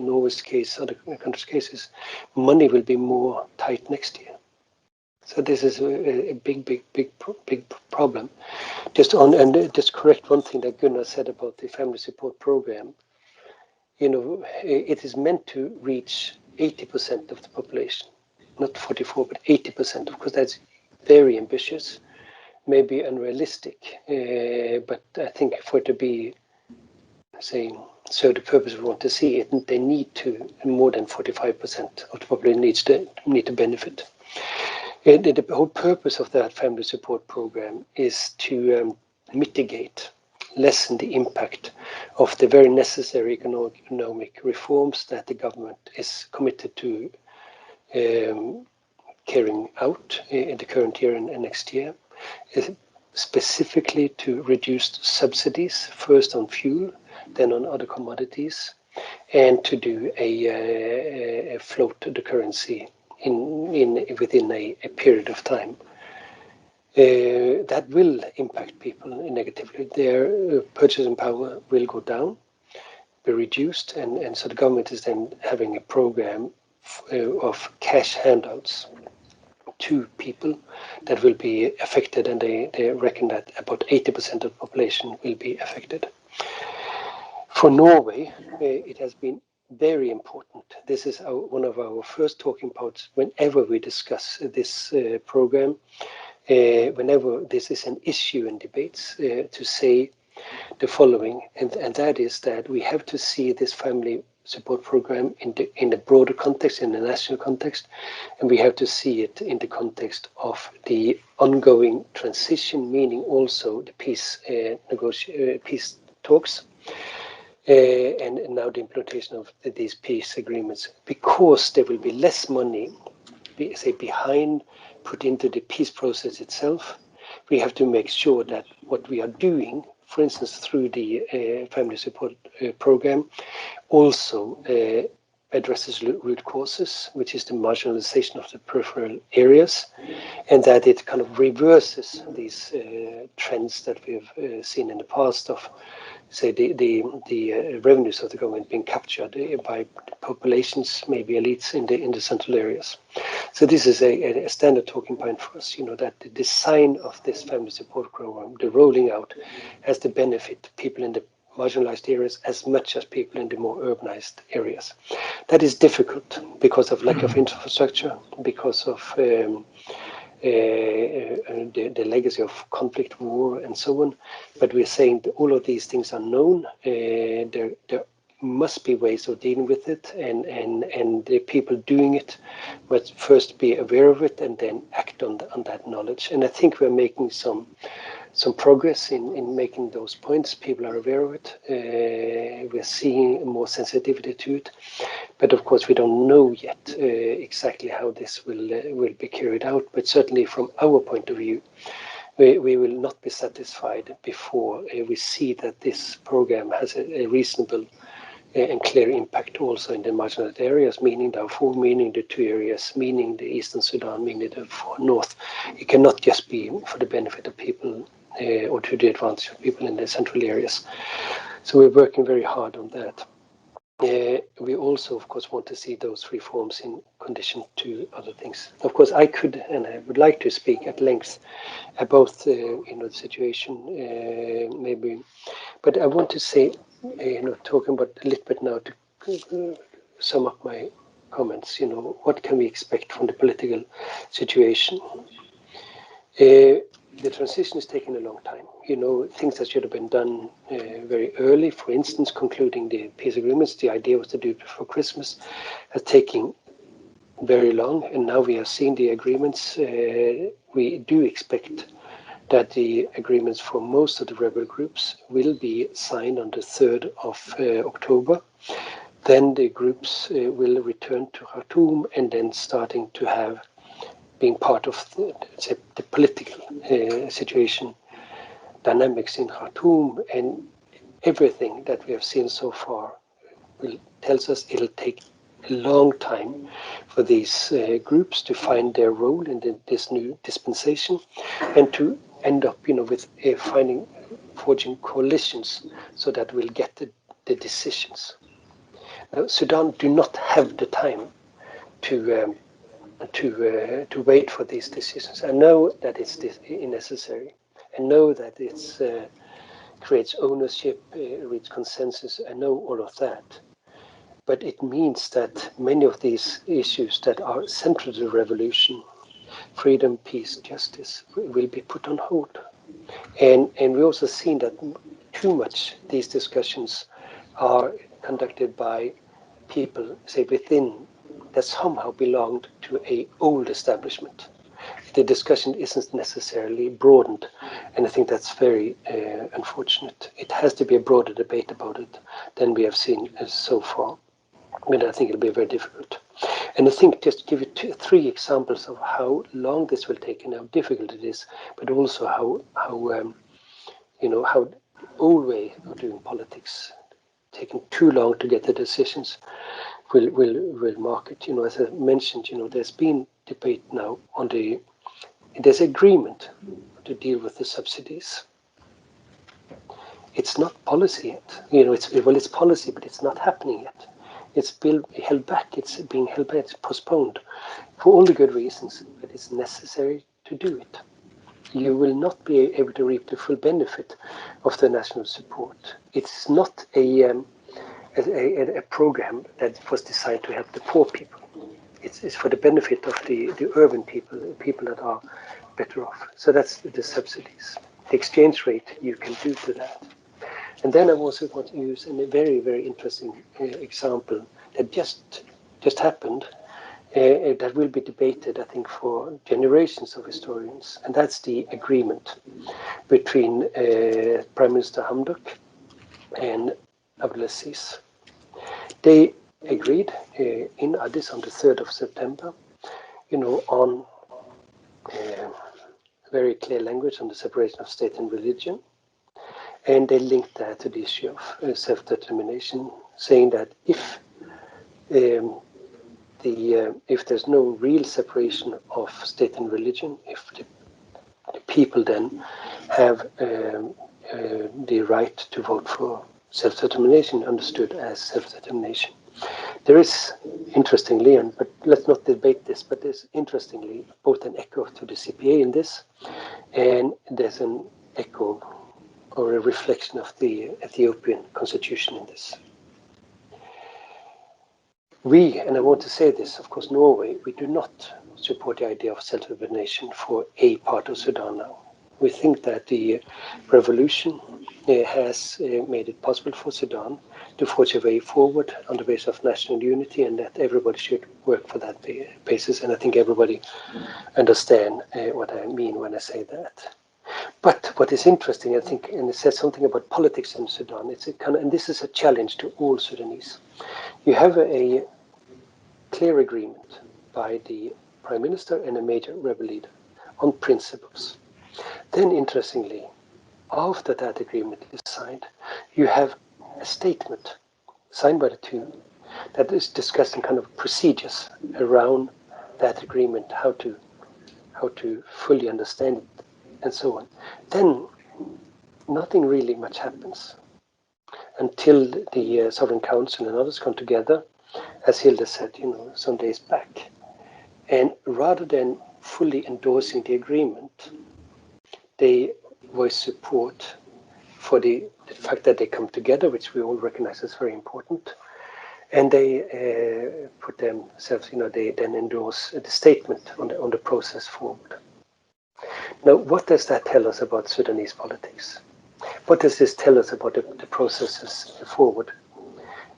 Norway's case, other countries' cases, money will be more tight next year. So this is a big problem. Just correct one thing that Gunnar said about the family support program. It is meant to reach 80% of the population, not 44, but 80%. Of course, that's very ambitious, maybe unrealistic. But I think for it to be, so the purpose we want to see it, they need to, more than 45% of the population need to benefit. The whole purpose of that family support program is to mitigate, lessen the impact of the very necessary economic reforms that the government is committed to carrying out in the current year and next year, specifically to reduce subsidies, first on fuel, then on other commodities, and to do a float the currency within a period of time. That will impact people negatively. Their purchasing power will go down, be reduced, and so the government is then having a program of cash handouts to people that will be affected, and they reckon that about 80% of the population will be affected. For Norway, it has been very important. This is one of our first talking points whenever we discuss this program, whenever this is an issue in debates, to say the following, and that is that we have to see this family support program in the broader context, in the national context, and we have to see it in the context of the ongoing transition, meaning also the peace talks. And now the implementation of these peace agreements, because there will be less money, behind, put into the peace process itself. We have to make sure that what we are doing, for instance, through the family support program, also addresses root causes, which is the marginalization of the peripheral areas, and that it kind of reverses these trends that we've seen in the past of, say, the revenues of the government being captured by populations, maybe elites in the central areas. So this is a standard talking point for us, that the design of this family support program, the rolling out, has to benefit people in the marginalized areas as much as people in the more urbanized areas. That is difficult because of lack of infrastructure, because of the legacy of conflict, war, and so on. But we're saying that all of these things are known. There must be ways of dealing with it, and the people doing it must first be aware of it and then act on that knowledge. And I think we're making some progress in making those points. People are aware of it. We're seeing more sensitivity to it. But of course, we don't know yet exactly how this will be carried out. But certainly from our point of view, we will not be satisfied before we see that this program has a reasonable and clear impact also in the marginalized areas, meaning Darfur, meaning the two areas, meaning the Eastern Sudan, meaning the North. It cannot just be for the benefit of people or to the advantage of people in the central areas. So we're working very hard on that. We also, of course, want to see those reforms in condition to other things. Of course, I could and I would like to speak at length about the situation, maybe, but I want to say, talking about a little bit now to sum up my comments. What can we expect from the political situation? the transition is taking a long time. You know, things that should have been done very early, for instance, concluding the peace agreements, the idea was to do it before Christmas, has taken very long, and now we have seen the agreements. We do expect that the agreements for most of the rebel groups will be signed on the 3rd of October. Then the groups will return to Khartoum, and then starting to have being part of the political situation, dynamics in Khartoum, and everything that we have seen so far tells us it'll take a long time for these groups to find their role in this new dispensation, and to end up, with forging coalitions so that we'll get the decisions. Now, Sudan do not have the time to wait for these decisions. I know that it's unnecessary. I know that it's creates ownership, reaches consensus. I know all of that. But it means that many of these issues that are central to the revolution, freedom, peace, justice, will be put on hold. And we also seen that too much these discussions are conducted by people, say, within that somehow belonged to an old establishment. The discussion isn't necessarily broadened, and I think that's very unfortunate. It has to be a broader debate about it than we have seen so far. And I think it'll be very difficult. And I think, just to give you 3 examples of how long this will take and how difficult it is, but also how old way of doing politics, taking too long to get the decisions, will mark it. As I mentioned, there's been debate now on there's agreement to deal with the subsidies. It's not policy yet. It's policy, but it's not happening yet. It's held back. It's being held back. It's postponed for all the good reasons, but it's necessary to do it. You will not be able to reap the full benefit of the national support. It's not a program that was designed to help the poor people. It's for the benefit of the urban people that are better off. So that's the subsidies. The exchange rate you can do to that. And then I also want to use a very, very interesting example that just happened, that will be debated, I think, for generations of historians, and that's the agreement between Prime Minister Hamdok and Abdelaziz. They agreed in Addis on the 3rd of September, on very clear language on the separation of state and religion. And they linked that to the issue of self-determination, saying that if there's no real separation of state and religion, if the people then have the right to vote for self-determination, understood as self-determination. There is, interestingly, but let's not debate this, but there's interestingly both an echo to the CPA in this, and there's an echo or a reflection of the Ethiopian constitution in this. We, and I want to say this, of course, Norway, we do not support the idea of self-determination for a part of Sudan now. We think that the revolution has made it possible for Sudan to forge a way forward on the basis of national unity, and that everybody should work for that basis. And I think everybody understand what I mean when I say that. But what is interesting, I think, and it says something about politics in Sudan, and this is a challenge to all Sudanese. You have a clear agreement by the Prime Minister and a major rebel leader on principles. Then, interestingly, after that agreement is signed, you have a statement signed by the two that is discussing kind of procedures around that agreement, how to fully understand it, and so on. Then nothing really much happens until the Sovereign Council and others come together, as Hilda said, some days back. And rather than fully endorsing the agreement, they voice support for the fact that they come together, which we all recognize as very important. And they put themselves, they then endorse the statement on the process forward. Now, what does that tell us about Sudanese politics? What does this tell us about the processes forward?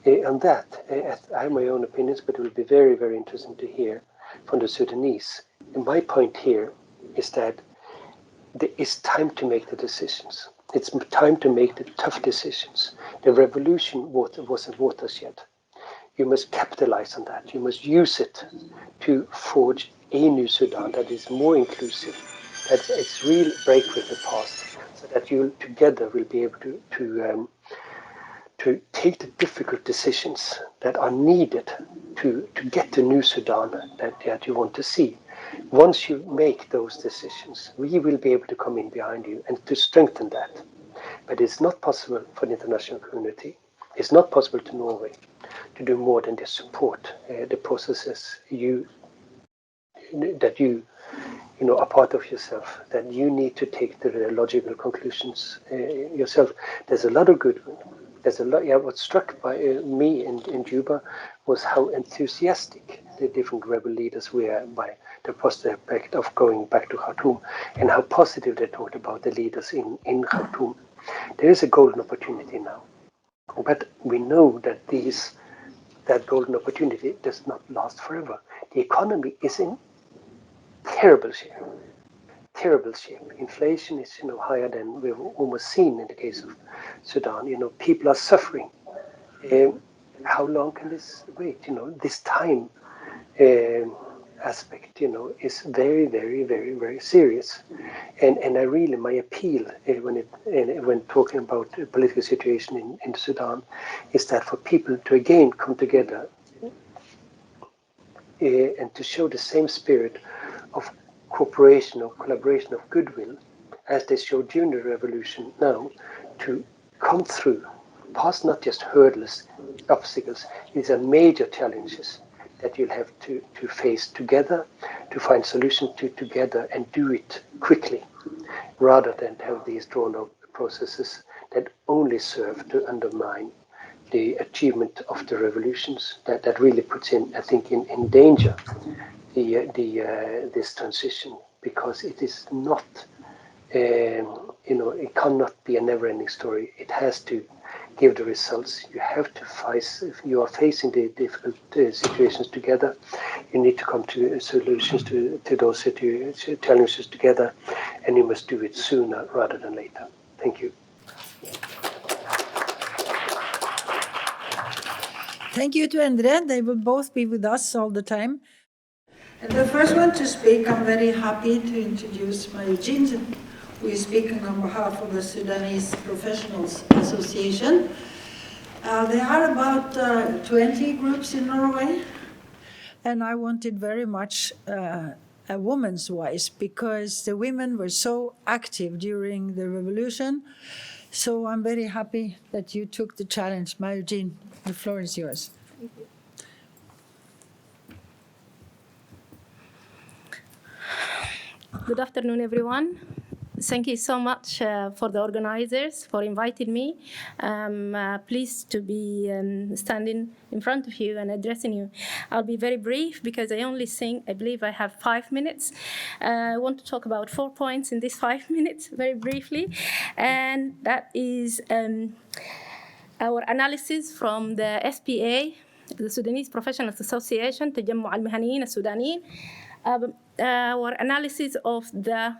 On that, I have my own opinions, but it will be very, very interesting to hear from the Sudanese. And my point here is that it's time to make the decisions. It's time to make the tough decisions. The revolution wasn't watershed. You must capitalize on that. You must use it to forge a new Sudan that is more inclusive, that it's real break with the past, so that you together will be able to take the difficult decisions that are needed to get the new Sudan that you want to see. Once you make those decisions, we will be able to come in behind you and to strengthen that. But it's not possible for the international community. It's not possible to Norway to do more than just support the processes that you are part of yourself, that you need to take the logical conclusions yourself. There's a lot of goodwill. There's a lot. Yeah, what struck by me in Juba was how enthusiastic the different rebel leaders were by the prospect of going back to Khartoum, and how positive they talked about the leaders in Khartoum. There is a golden opportunity now, but we know that that golden opportunity does not last forever. The economy is in terrible shape. Inflation is higher than we've almost seen in the case of Sudan. People are suffering. How long can this wait? This time aspect, is very, very, very, very serious. And I really, my appeal when talking about the political situation in Sudan is that for people to again come together and to show the same spirit of cooperation, of collaboration, of goodwill, as they showed during the revolution now, to come through, past not just hurdles, obstacles. These are major challenges that you'll have to face together, to find solutions to together, and do it quickly, rather than have these drawn-out processes that only serve to undermine the achievement of the revolutions. That really puts in, I think, in danger this transition, because it is not, it cannot be a never-ending story. It has to give the results. You have to face, if you are facing the difficult situations together, you need to come to solutions to those challenges together, and you must do it sooner rather than later. Thank you. Thank you to Endre. They will both be with us all the time. And the first one to speak, I'm very happy to introduce Marit, who is speaking on behalf of the Sudanese Professionals Association. There are about 20 groups in Norway, and I wanted very much a woman's voice, because the women were so active during the revolution. So I'm very happy that you took the challenge. Marit, the floor is yours. Thank you. Good afternoon, everyone. Thank you so much for the organizers for inviting me. I'm pleased to be standing in front of you and addressing you. I'll be very brief because I believe I have 5 minutes. I want to talk about 4 points in these 5 minutes very briefly. And that is our analysis from the SPA, the Sudanese Professionals Association, تجمع المهنيين السودانيين. Our analysis of the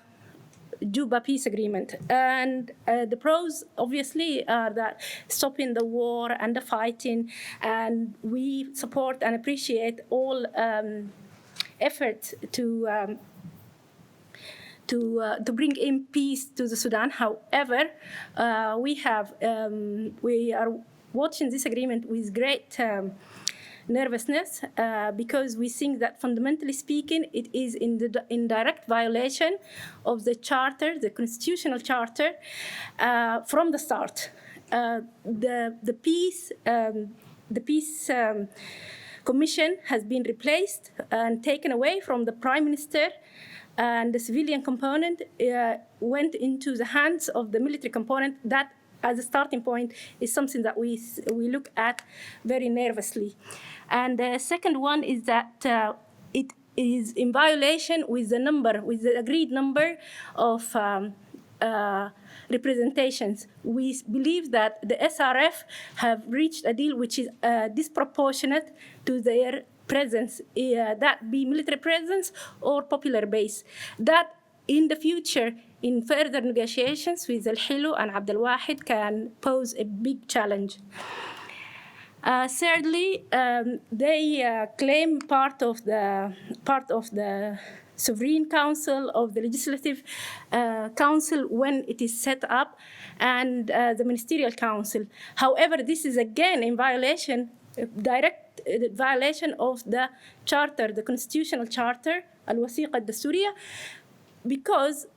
Juba peace agreement. And the pros, obviously, are that stopping the war and the fighting, and we support and appreciate all efforts to bring in peace to the Sudan. However, we are watching this agreement with great nervousness because we think that, fundamentally speaking, it is in direct violation of the charter, the constitutional charter, from the start. The peace commission has been replaced and taken away from the prime minister, and the civilian component went into the hands of the military component. That, as a starting point, is something that we look at very nervously. And the second one is that it is in violation with the agreed number of representations. We believe that the SRF have reached a deal which is disproportionate to their presence, that be military presence or popular base. That in the future, in further negotiations with Al-Hilo and Abdel Wahid, can pose a big challenge. Thirdly, they claim part of the Sovereign Council of the Legislative Council when it is set up, and the Ministerial Council. However, this is again in violation, direct violation of the charter, the constitutional charter, Al-Wasiqa al-Dasturiya, because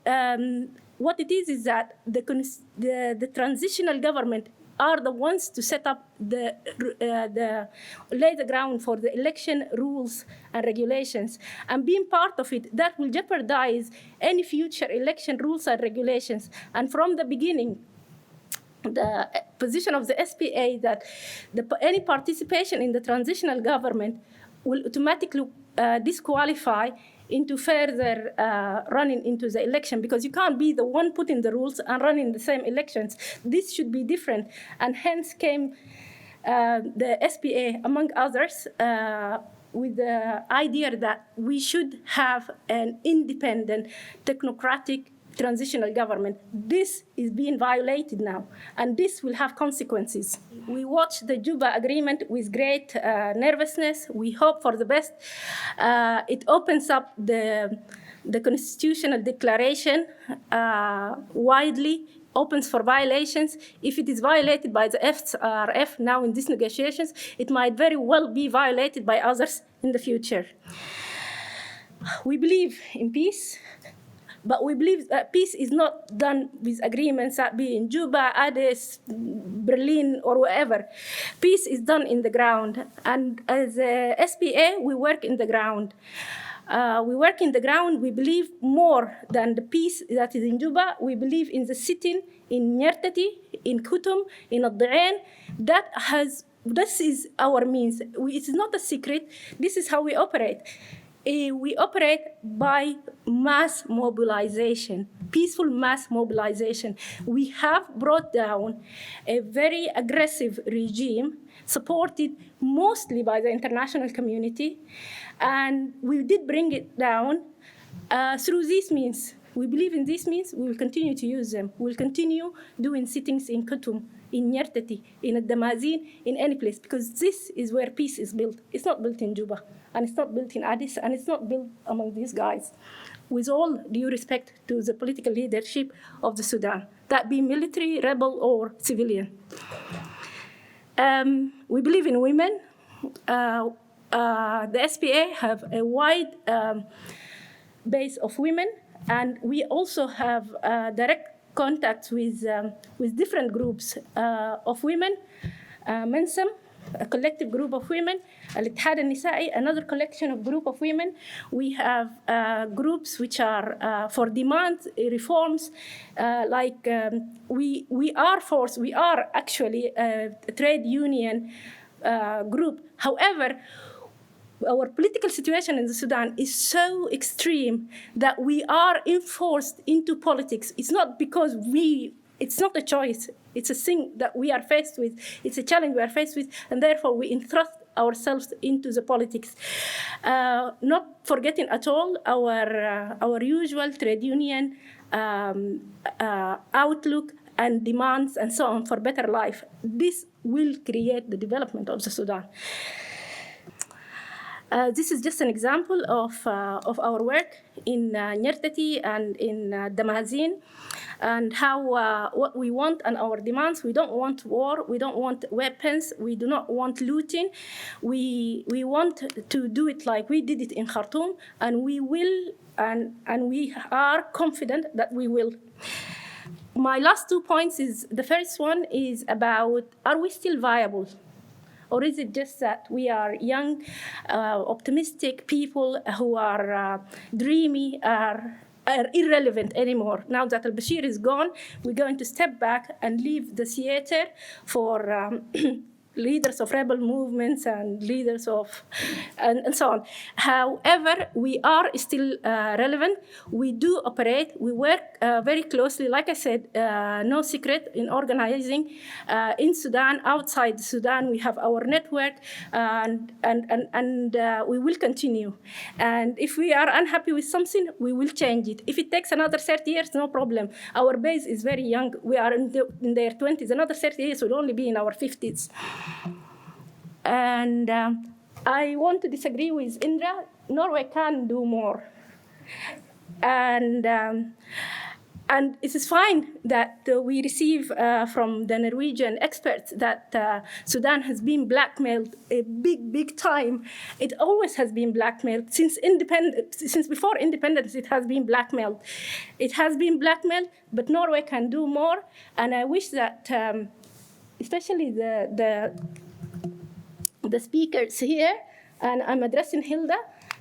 what it is that the transitional government are the ones to set up lay the ground for the election rules and regulations. And being part of it, that will jeopardize any future election rules and regulations. And from the beginning, the position of the SPA that any participation in the transitional government will automatically disqualify into further running into the election, because you can't be the one putting the rules and running the same elections. This should be different, and hence came the SPA, among others, with the idea that we should have an independent, technocratic transitional government. This is being violated now, and this will have consequences. We watch the Juba agreement with great nervousness. We hope for the best. It opens up the constitutional declaration widely, opens for violations. If it is violated by the SRF now in these negotiations, it might very well be violated by others in the future. We believe in peace, but we believe that peace is not done with agreements that be in Juba, Addis, Berlin, or wherever. Peace is done in the ground. And as a SPA, we work in the ground. We work in the ground. We believe more than the peace that is in Juba. We believe in the sitting in Nyertati, in Kutum, in Ad-Dain. This is our means. It's not a secret. This is how we operate. We operate by mass mobilization, peaceful mass mobilization. We have brought down a very aggressive regime, supported mostly by the international community, and we did bring it down through these means. We believe in these means. We will continue to use them. We will continue doing sittings in Kutum, in Nyertati, in Damazin, in any place, because this is where peace is built. It's not built in Juba, and it's not built in Addis, and it's not built among these guys. With all due respect to the political leadership of the Sudan, that be military, rebel, or civilian. We believe in women. The SPA have a wide base of women, and we also have direct contacts with different groups of women. Mensam, a collective group of women. Al-Ittihad al-Nisa'i, another collection of group of women. We have groups which are for demand reforms, we are actually a trade union group. However, our political situation in the Sudan is so extreme that we are enforced into politics. It's not because it's not a choice. It's a thing that we are faced with. It's a challenge we are faced with, and therefore we entrust ourselves into the politics. Not forgetting at all our usual trade union outlook and demands and so on for better life. This will create the development of the Sudan. This is just an example of our work in Nyertati and in Damazin, and how what we want and our demands. We don't want war. We don't want weapons. We do not want looting. We want to do it like we did it in Khartoum, and we will, and we are confident that we will. My last 2 points is, the first one is about, are we still viable? Or is it just that we are young, optimistic people who are dreamy, are irrelevant anymore? Now that al-Bashir is gone, we're going to step back and leave the theater for leaders of rebel movements and leaders of, and so on. However, we are still relevant. We do operate. We work very closely, like I said, no secret in organizing in Sudan, outside Sudan. We have our network, and we will continue. And if we are unhappy with something, we will change it. If it takes another 30 years, no problem. Our base is very young. We are in their 20s. Another 30 years will only be in our 50s. And I want to disagree with Endre. Norway can do more. And it is fine that we receive from the Norwegian experts that Sudan has been blackmailed a big time. It always has been blackmailed. Since before independence, it has been blackmailed. It has been blackmailed, but Norway can do more. And I wish that, especially the speakers here, and I'm addressing Hilda,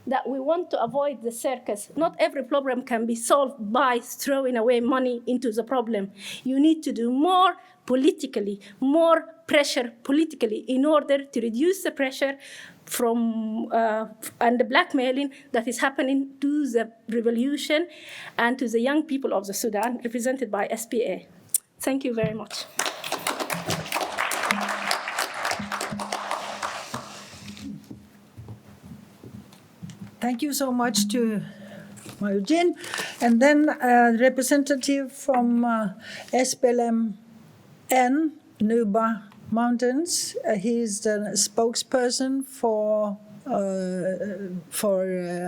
that we want to avoid the circus. Not every problem can be solved by throwing away money into the problem. You need to do more politically, more pressure politically in order to reduce the pressure from and the blackmailing that is happening to the revolution and to the young people of the Sudan, represented by SPA. Thank you very much. Thank you so much to Majduline. And then a representative from SPLM-N, Nuba Mountains. He's the spokesperson for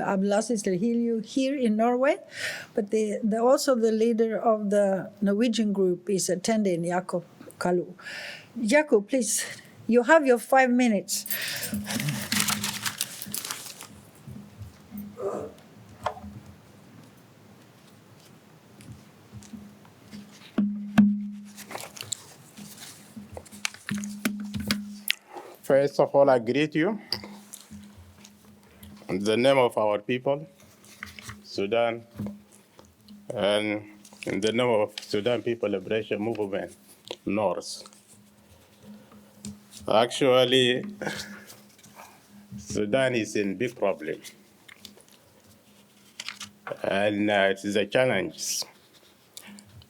Abdelaziz Tahir here in Norway. But also the leader of the Norwegian group is attending, Jaco. Jaco, please, you have your 5 minutes. First of all, I greet you in the name of our people, Sudan, and in the name of Sudan People Liberation Movement, North. Actually, Sudan is in big problem, and it is a challenge,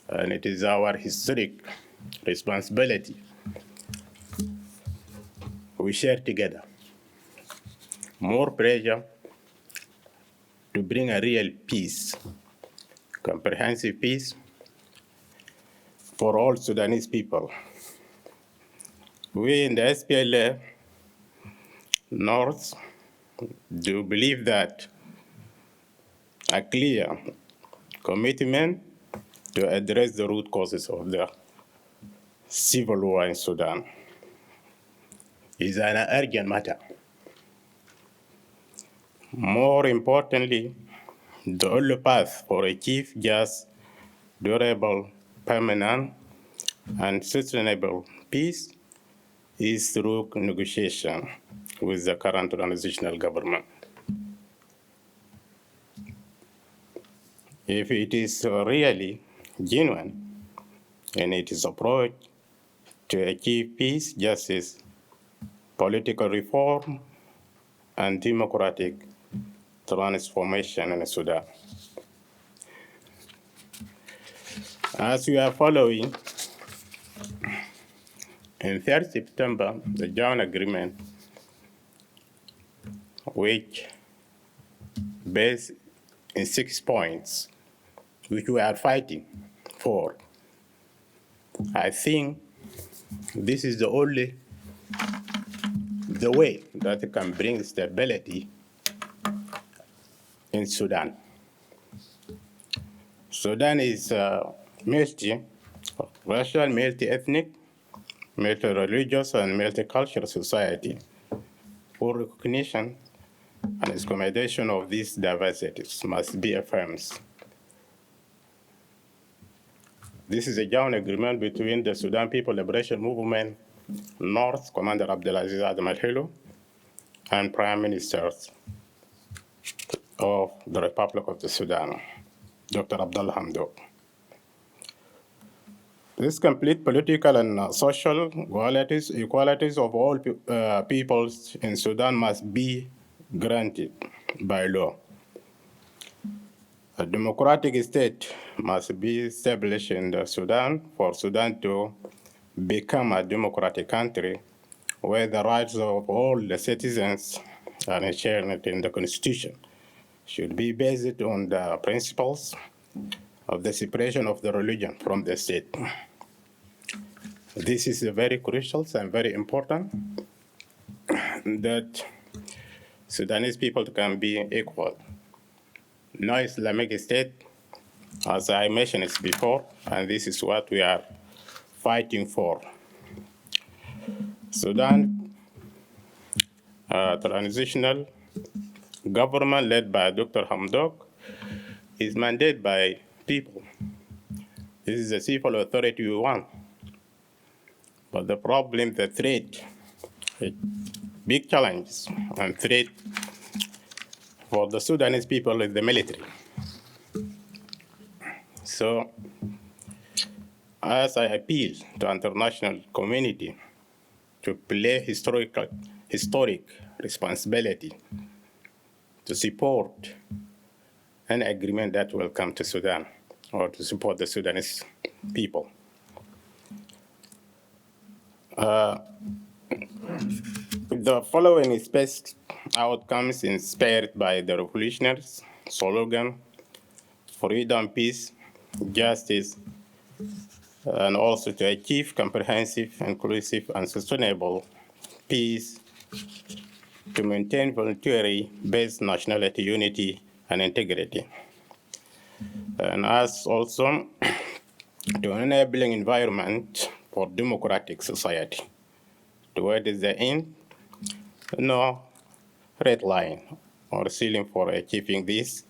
and it is our historic responsibility we share together. More pressure to bring a real peace, comprehensive peace for all Sudanese people. We in the SPLA North do believe that a clear commitment to address the root causes of the civil war in Sudan is an urgent matter. More importantly, the only path for achieve just, durable, permanent, and sustainable peace is through negotiation with the current transitional government. If it is really genuine in its approach to achieve peace, justice, political reform, and democratic transformation in Sudan. As we are following, in 3rd September, the Jour agreement, which based in 6 points, which we are fighting for, I think this is the only way that can bring stability in Sudan. Sudan is a multi-racial, multi-ethnic, multi-religious, and multicultural society. Full recognition and accommodation of these diversities must be affirmed. This is a joint agreement between the Sudan People Liberation Movement North, Commander Abdelaziz Al-Hilo, and Prime Minister of the Republic of the Sudan, Dr. Abdullah Hamdok. This complete political and social equalities of all peoples in Sudan must be granted by law. A democratic state must be established in Sudan for Sudan to become a democratic country where the rights of all the citizens are enshrined in the Constitution should be based on the principles of the separation of the religion from the state. This is very crucial and very important that Sudanese people can be equal. No Islamic State, as I mentioned before, and this is what we are fighting for. Sudan, transitional government led by Dr. Hamdok, is mandated by people. This is a civil authority we want. But the problem, the threat, a big challenge and threat for the Sudanese people is the military. So, as I appeal to international community to play historic responsibility to support an agreement that will come to Sudan or to support the Sudanese people. The following best outcomes inspired by the revolutionaries' slogan, freedom, peace, justice, and also to achieve comprehensive, inclusive, and sustainable peace, to maintain voluntary-based nationality, unity, and integrity. And as also to an enabling environment for democratic society. Towards the end, no red line or ceiling for achieving this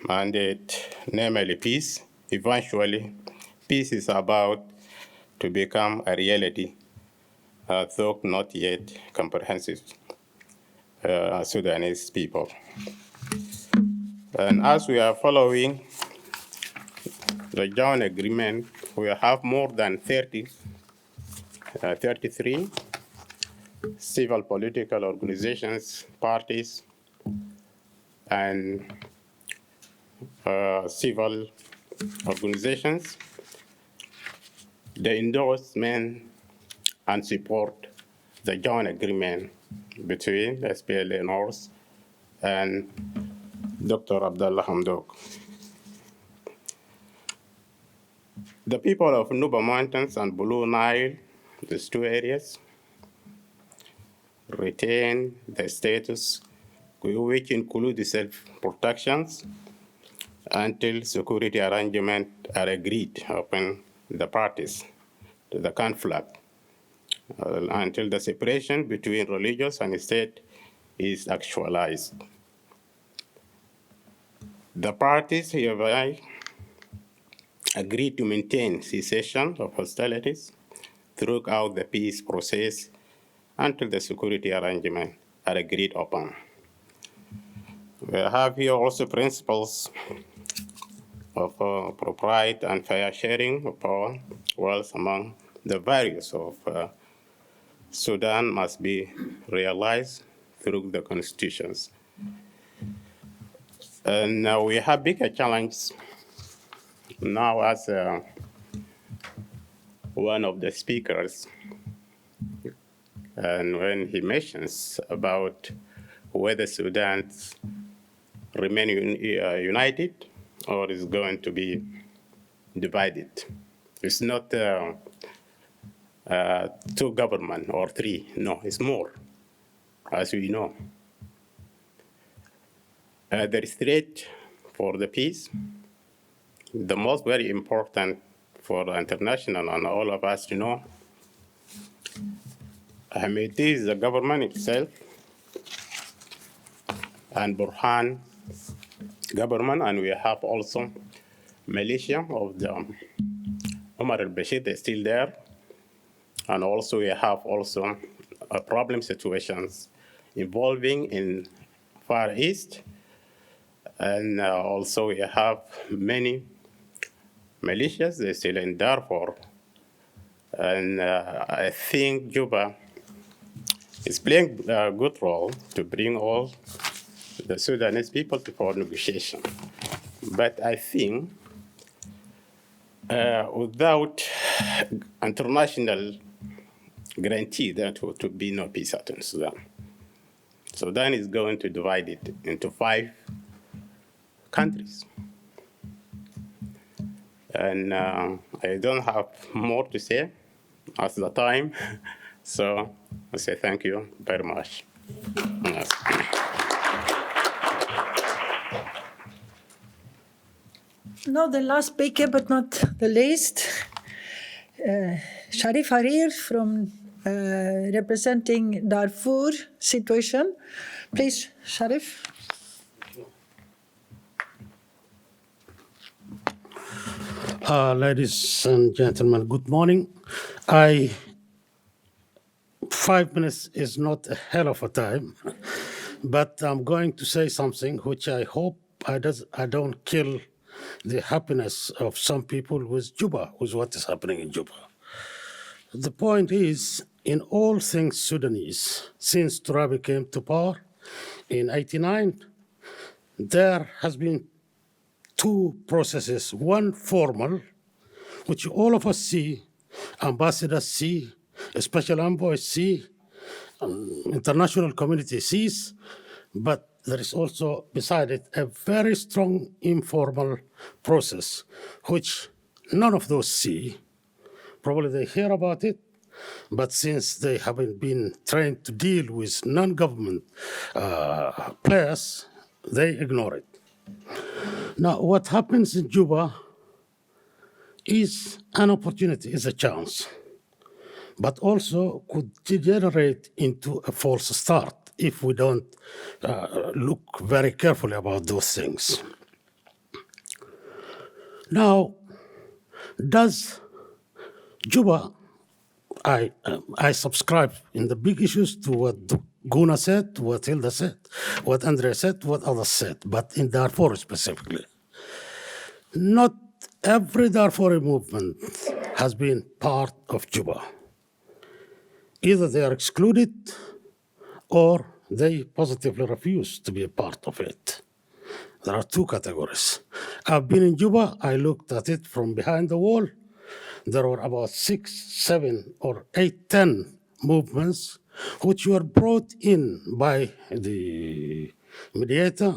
mandate, namely peace. Eventually, peace is about to become a reality, though not yet comprehensive Sudanese people. And as we are following the joint agreement, we have more than 33 civil political organizations, parties, and civil organizations. They endorsement and support the joint agreement between SPLA North and Dr. Abdullah Hamdok. The people of Nuba Mountains and Blue Nile, these two areas, retain the status which include the self-protections until security arrangements are agreed upon the parties to the conflict, until the separation between religious and state is actualized. The parties hereby agreed to maintain cessation of hostilities throughout the peace process until the security arrangements are agreed upon. We have here also principles of propriety and fair sharing of power, wealth among the values of Sudan must be realized through the constitutions. And now we have bigger challenges now, as one of the speakers, and when he mentions about whether Sudan remain united or is going to be divided. It's not two governments or three, no, it's more, as we know. There is threat for the peace. The most very important for the international and all of us to know, it is the government itself and Burhan government, and we have also militia of the Omar al-Bashir, they're still there. And also we have also problem situations involving in Far East. And also we have many militias. They're still in Darfur. And I think Juba is playing a good role to bring all the Sudanese people for negotiation. But I think without international guarantee that there will be no peace out in Sudan. Sudan is going to divide it into 5 countries. And I don't have more to say at the time. So I say thank you very much. Now the last speaker, but not the least, Sharif Harir from representing Darfur situation. Please, Sharif. Ladies and gentlemen, good morning. 5 minutes is not a hell of a time, but I'm going to say something which I hope I don't kill the happiness of some people with Juba, with what is happening in Juba. The point is, in all things Sudanese, since Turabi came to power in '89, there has been 2 processes, one formal, which all of us see, ambassadors see, special envoys see, international community sees, but there is also beside it a very strong informal process, which none of those see. Probably they hear about it, but since they haven't been trained to deal with non-government players, they ignore it. Now, what happens in Juba is an opportunity, is a chance, but also could degenerate into a false start if we don't look very carefully about those things. Now, does Juba, I subscribe in the big issues to what Gunnar said, what Hilda said, what Endre said, what others said, but in Darfur specifically. Not every Darfur movement has been part of Juba. Either they are excluded or they positively refuse to be a part of it. There are 2 categories. I've been in Juba, I looked at it from behind the wall. There were about 6, 7, or 8, 10 movements which were brought in by the mediator,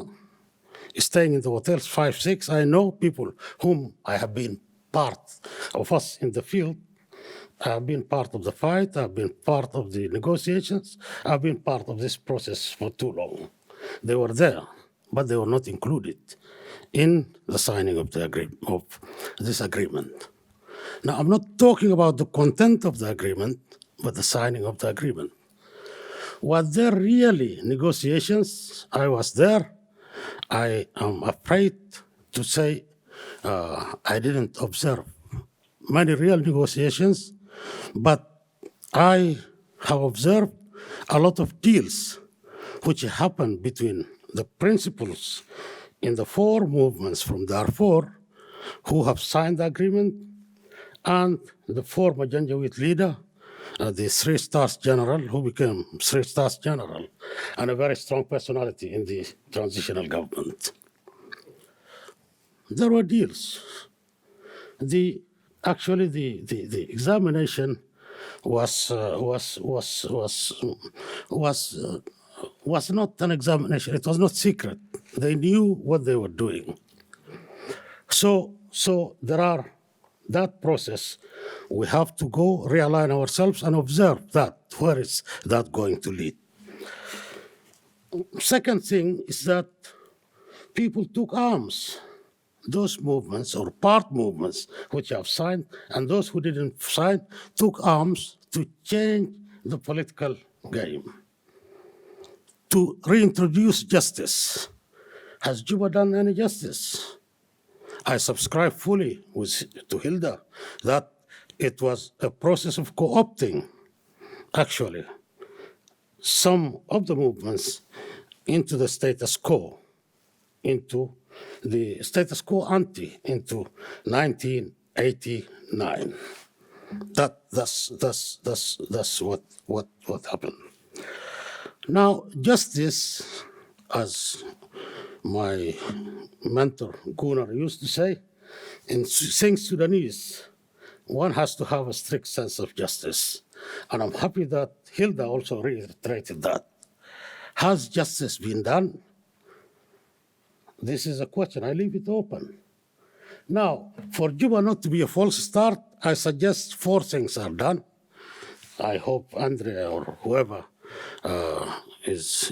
staying in the hotels 5, 6. I know people whom I have been part of us in the field. I have been part of the fight, I've been part of the negotiations, I've been part of this process for too long. They were there, but they were not included in the signing of this agreement. Now, I'm not talking about the content of the agreement, but the signing of the agreement. Were there really negotiations? I was there. I am afraid to say I didn't observe many real negotiations, but I have observed a lot of deals which happened between the principals in the 4 movements from Darfur who have signed the agreement and the former Janjaweed leader, the 3-star general who became 3-star general, and a very strong personality in the transitional government. There were deals. Actually, the examination was not an examination. It was not secret. They knew what they were doing. So there are that process. We have to go realign ourselves and observe that. Where is that going to lead? Second thing is that people took arms. Those movements or part movements which have signed and those who didn't sign took arms to change the political game, to reintroduce justice. Has Juba done any justice? I subscribe fully to Hilda that it was a process of co-opting, actually, some of the movements into the status quo, into the status quo ante into 1989. That's what happened. Now, justice, as my mentor Gunnar used to say, in saying Sudanese, one has to have a strict sense of justice. And I'm happy that Hilda also reiterated that. Has justice been done? This is a question. I leave it open. Now, for Juba not to be a false start, I suggest 4 things are done. I hope Endre or whoever is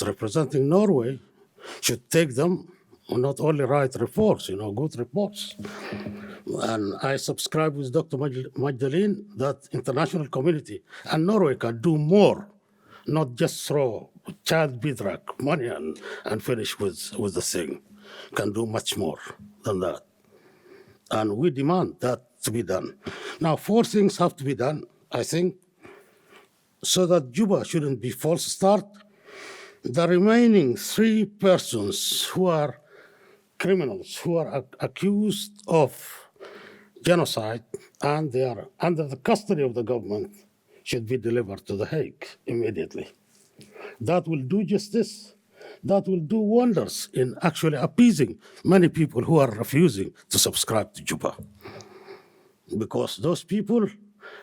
representing Norway should take them and not only write reports, good reports. And I subscribe with Dr. Majduline that international community and Norway can do more, not just throw child bedrag money and finish with the thing. Can do much more than that. And we demand that to be done. Now, 4 things have to be done, I think, so that Juba shouldn't be false start. The remaining 3 persons who are criminals, who are accused of genocide, and they are under the custody of the government, should be delivered to The Hague immediately. That will do justice. That will do wonders in actually appeasing many people who are refusing to subscribe to Juba. Because those people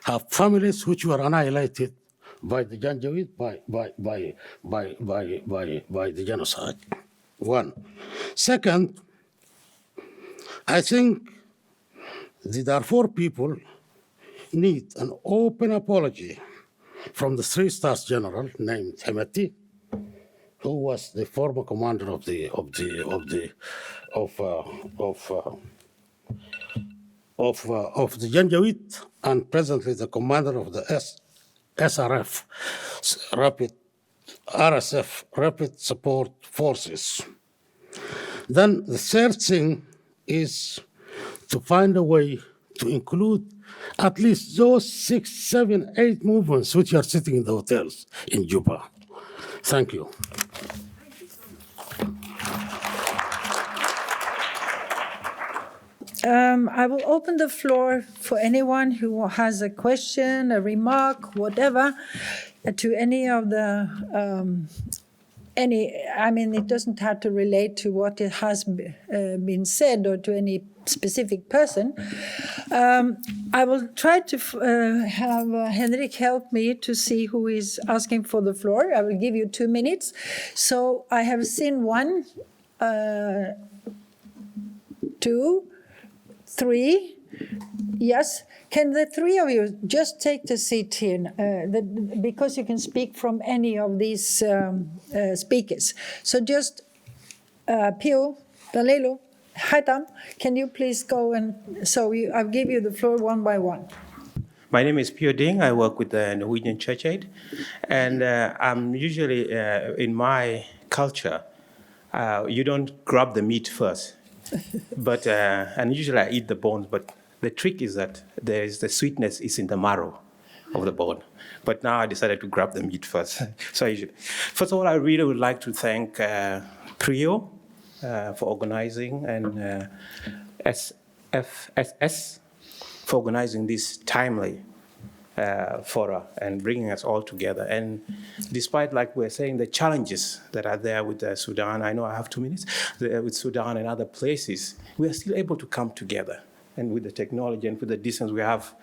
have families which were annihilated by the Janjaweed, by the genocide. 1. Second, I think the Darfur people need an open apology from the 3-star general named Hemeti, who was the former commander of the Janjaweed and presently the commander of the SRF, RSF, Rapid Support Forces. Then the 3rd thing is to find a way to include at least those 6, 7, 8 movements which are sitting in the hotels in Juba. Thank you. I will open the floor for anyone who has a question, a remark, whatever, to any of the, it doesn't have to relate to what it has been said or to any specific person. I will try to have Henrik help me to see who is asking for the floor. I will give you 2 minutes. So I have seen 1, 2, 3. Yes. Can the 3 of you just take the seat here, because you can speak from any of these speakers. So just Pio, Dalelo, Hatam, can you please go and I'll give you the floor one by one. My name is Pio Ding. I work with the Norwegian Church Aid, and I'm usually in my culture, you don't grab the meat first, but and usually I eat the bones. But the trick is that the sweetness is in the marrow of the bone. But now I decided to grab the meat first. First of all, I really would like to thank Prio for organizing and SFSS for organizing this timely fora and bringing us all together. And despite, like we're saying, the challenges that are there with Sudan, I know I have 2 minutes, with Sudan and other places, we are still able to come together. And with the technology and with the distance we have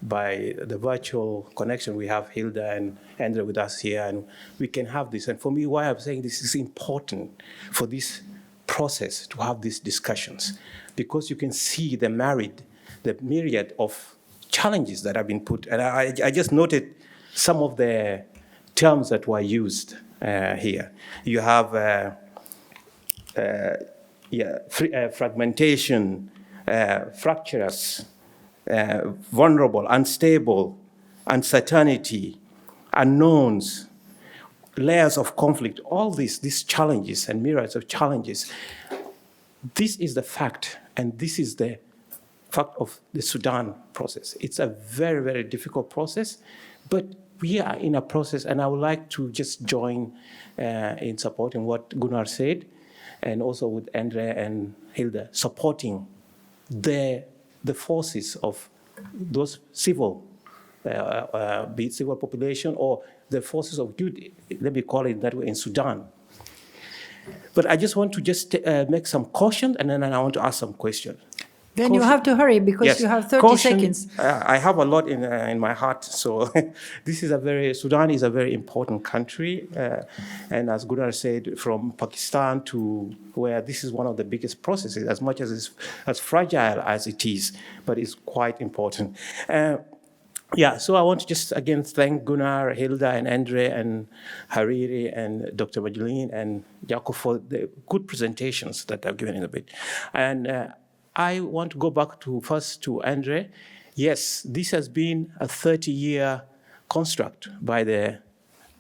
by the virtual connection, we have Hilda and Endre with us here, and we can have this. And for me, why I'm saying this is important for this process to have these discussions, because you can see the myriad of challenges that have been put. And I just noted some of the terms that were used here. You have fragmentation, fractious, vulnerable, unstable, uncertainty, unknowns, layers of conflict, all these challenges and myriads of challenges. This is the fact, and this is the fact of the Sudan process. It's a very, very difficult process, but we are in a process, and I would like to just join in supporting what Gunnar said. and also with Endre and Hilda, supporting the forces of those civil, be it civil population or the forces of youth, let me call it that way, in Sudan. But I just want to make some caution, and then I want to ask some questions. Then you have to hurry because Yes. you have 30 seconds. I have a lot in my heart. So Sudan is a very important country. And as Gunnar said, from Pakistan to where this is one of the biggest processes, as much as fragile as it is, but it's quite important. So I want to just again thank Gunnar, Hilda, and Endre, and Harir, and Dr. Majduline, and Jaco for the good presentations that I've given in a bit. And I want to go back first to Endre. Yes, this has been a 30-year construct by the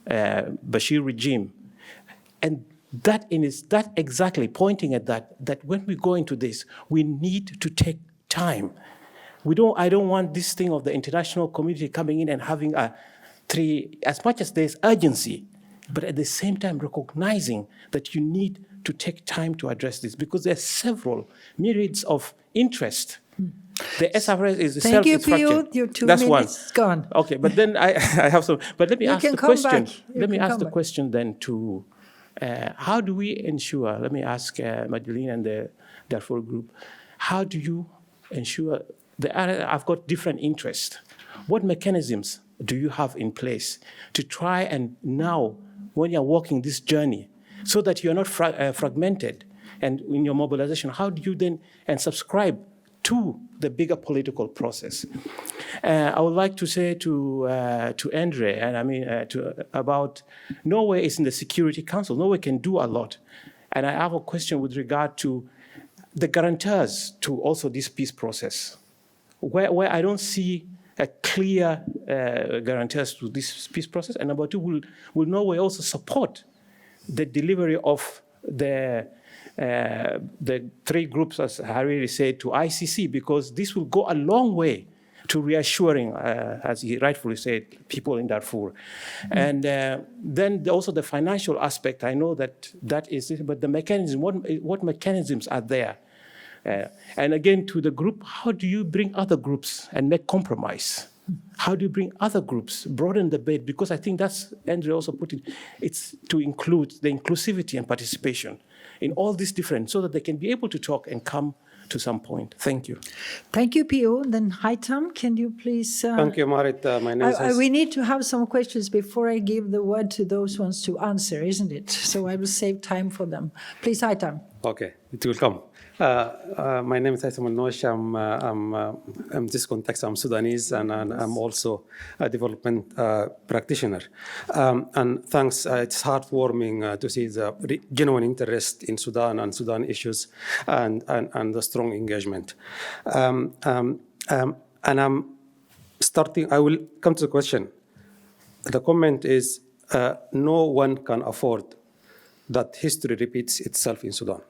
Bashir regime. And that exactly pointing at that when we go into this, we need to take time. I don't want this thing of the international community coming in and having as much as there's urgency, but at the same time recognizing that you need to take time to address this, because there are several myriads of interest. The SRS is self-destruction. Thank you, your 2 That's minutes gone. Okay, but then I have some. But let me ask the question. Let me ask the question then to how do we ensure? Let me ask Majduline and the Darfur group. How do you ensure I've got different interests? What mechanisms do you have in place to try and now, when you're walking this journey, so that you're not fragmented, and in your mobilization, how do you then subscribe to the bigger political process? I would like to say to Endre, and I mean about Norway is in the Security Council. Norway can do a lot, and I have a question with regard to the guarantors to also this peace process, where I don't see a clear guarantors to this peace process. And number two, will Norway also support the delivery of the 3 groups, as Harir said, to ICC, because this will go a long way to reassuring, as he rightfully said, people in Darfur. And then also the financial aspect, I know that is it, but the mechanism, what mechanisms are there? And again, to the group, how do you bring other groups and make compromise? How do you bring other groups, broaden the debate? Because I think that's, Endre also put it, it's to include the inclusivity and participation in all these different, so that they can be able to talk and come to some point. Thank you. Thank you, P.O. Then Haitam, can you please... Thank you, Marit. My name is... we need to have some questions before I give the word to those ones to answer, isn't it? So I will save time for them. Please, Haitam. Okay, it will come. My name is Haitam Al-Nosh. I'm this context, I'm Sudanese, and I'm also a development practitioner. And thanks, it's heartwarming to see the genuine interest in Sudan and Sudan issues and the strong engagement. And I'm starting, I will come to the question. The comment is, no one can afford that history repeats itself in Sudan.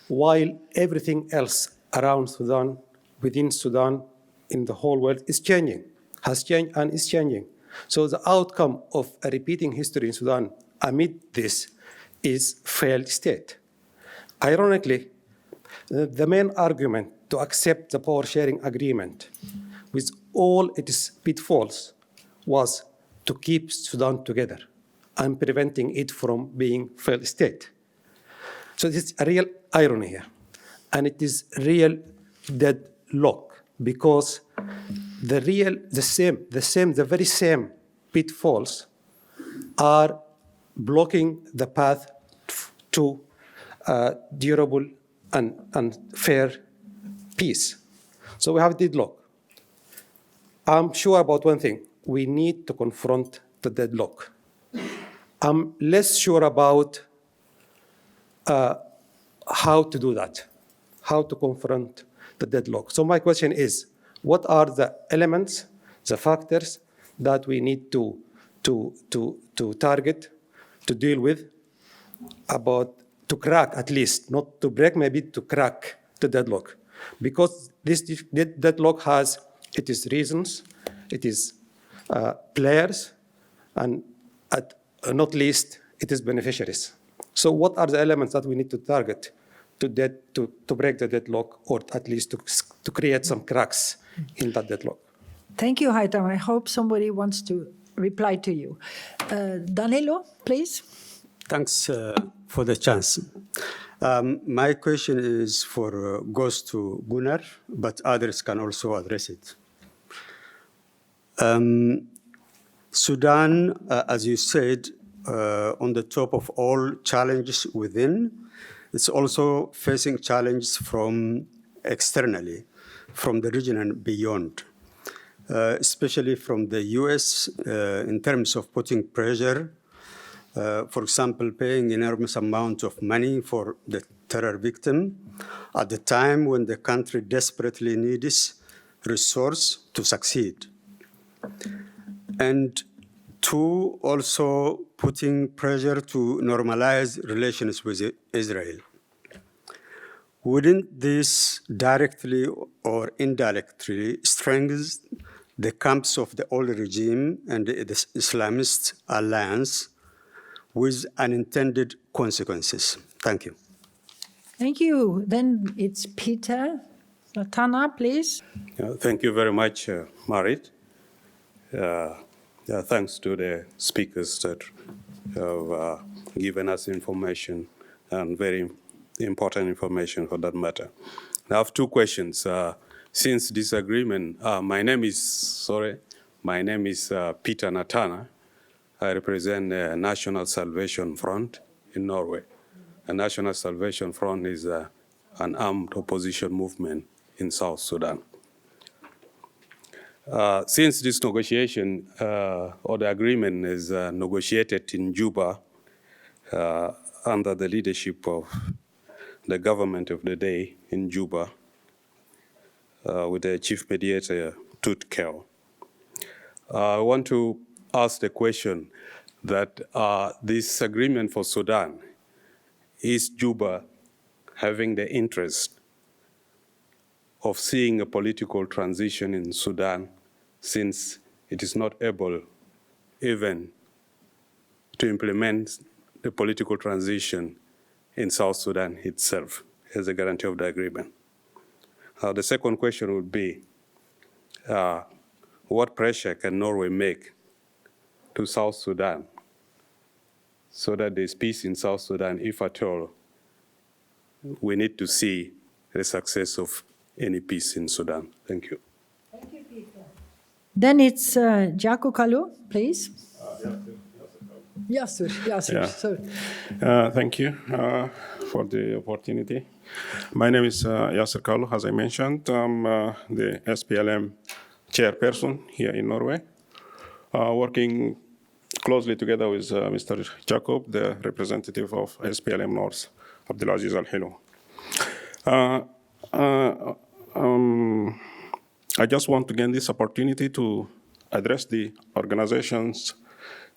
While everything else around Sudan, within Sudan, in the whole world is changing, has changed and is changing. So the outcome of a repeating history in Sudan amid this is failed state. Ironically, the main argument to accept the power sharing agreement with all its pitfalls was to keep Sudan together and preventing it from being failed state. So this is a real irony here, and it is real deadlock, because the very same pitfalls are blocking the path to durable and fair peace. So we have deadlock. I'm sure about one thing: we need to confront the deadlock. I'm less sure about how to do that, how to confront the deadlock. So my question is, what are the elements, the factors that we need to target, to deal with, to crack at least, not to break, maybe to crack the deadlock? Because this deadlock has its reasons, it is players, and not least, it is beneficiaries. So what are the elements that we need to target to break the deadlock, or at least to create some cracks in that deadlock? Thank you, Haitham. I hope somebody wants to reply to you. Danilo, please. Thanks for the chance. My question is goes to Gunnar, but others can also address it. Sudan, as you said, on the top of all challenges within, it's also facing challenges from externally, from the region and beyond, especially from the US in terms of putting pressure, for example, paying enormous amount of money for the terror victim at the time when the country desperately needs resource to succeed. And two, also putting pressure to normalize relations with Israel. Wouldn't this directly or indirectly strengthen the camps of the old regime and the Islamist alliance with unintended consequences? Thank you. Thank you. Then it's Peter. Latana, please. Thank you very much, Marit. Thanks to the speakers that have given us information, and very important information for that matter. I have two questions. Since this agreement, my name is Peter Natana. I represent the National Salvation Front in Norway. The National Salvation Front is an armed opposition movement in South Sudan. Since this negotiation or the agreement is negotiated in Juba under the leadership of the government of the day in Juba with the chief mediator, Tutkel, I want to ask the question that this agreement for Sudan, is Juba having the interest of seeing a political transition in Sudan, since it is not able even to implement the political transition in South Sudan itself as a guarantee of the agreement? The second question would be, what pressure can Norway make to South Sudan so that there's peace in South Sudan, if at all we need to see the success of any peace in Sudan? Thank you. Thank you, Peter. Then it's Jaco Kalu, please. Yes, sir. Yeah. Sorry. Thank you for the opportunity. My name is Yasser Kalu, as I mentioned. I'm the SPLM chairperson here in Norway, working closely together with Mr. Jaco, the representative of SPLM North, Abdulaziz Al-Hilo. I just want to gain this opportunity to address the organizations,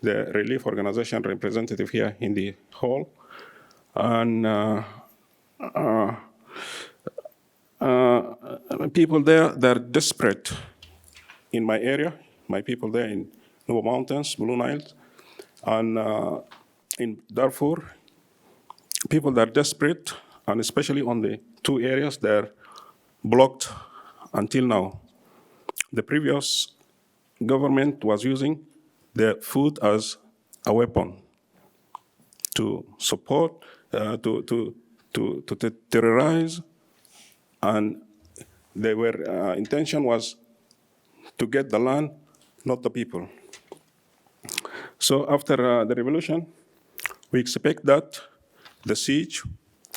the relief organization representative here in the hall, and people there, they're desperate in my area, my people there in Nuba Mountains, Blue Nile, and in Darfur, people that are desperate, and especially on the two areas they're blocked until now. The previous government was using the food as a weapon to support, to terrorize, and their intention was to get the land, not the people. So after the revolution, we expect that the siege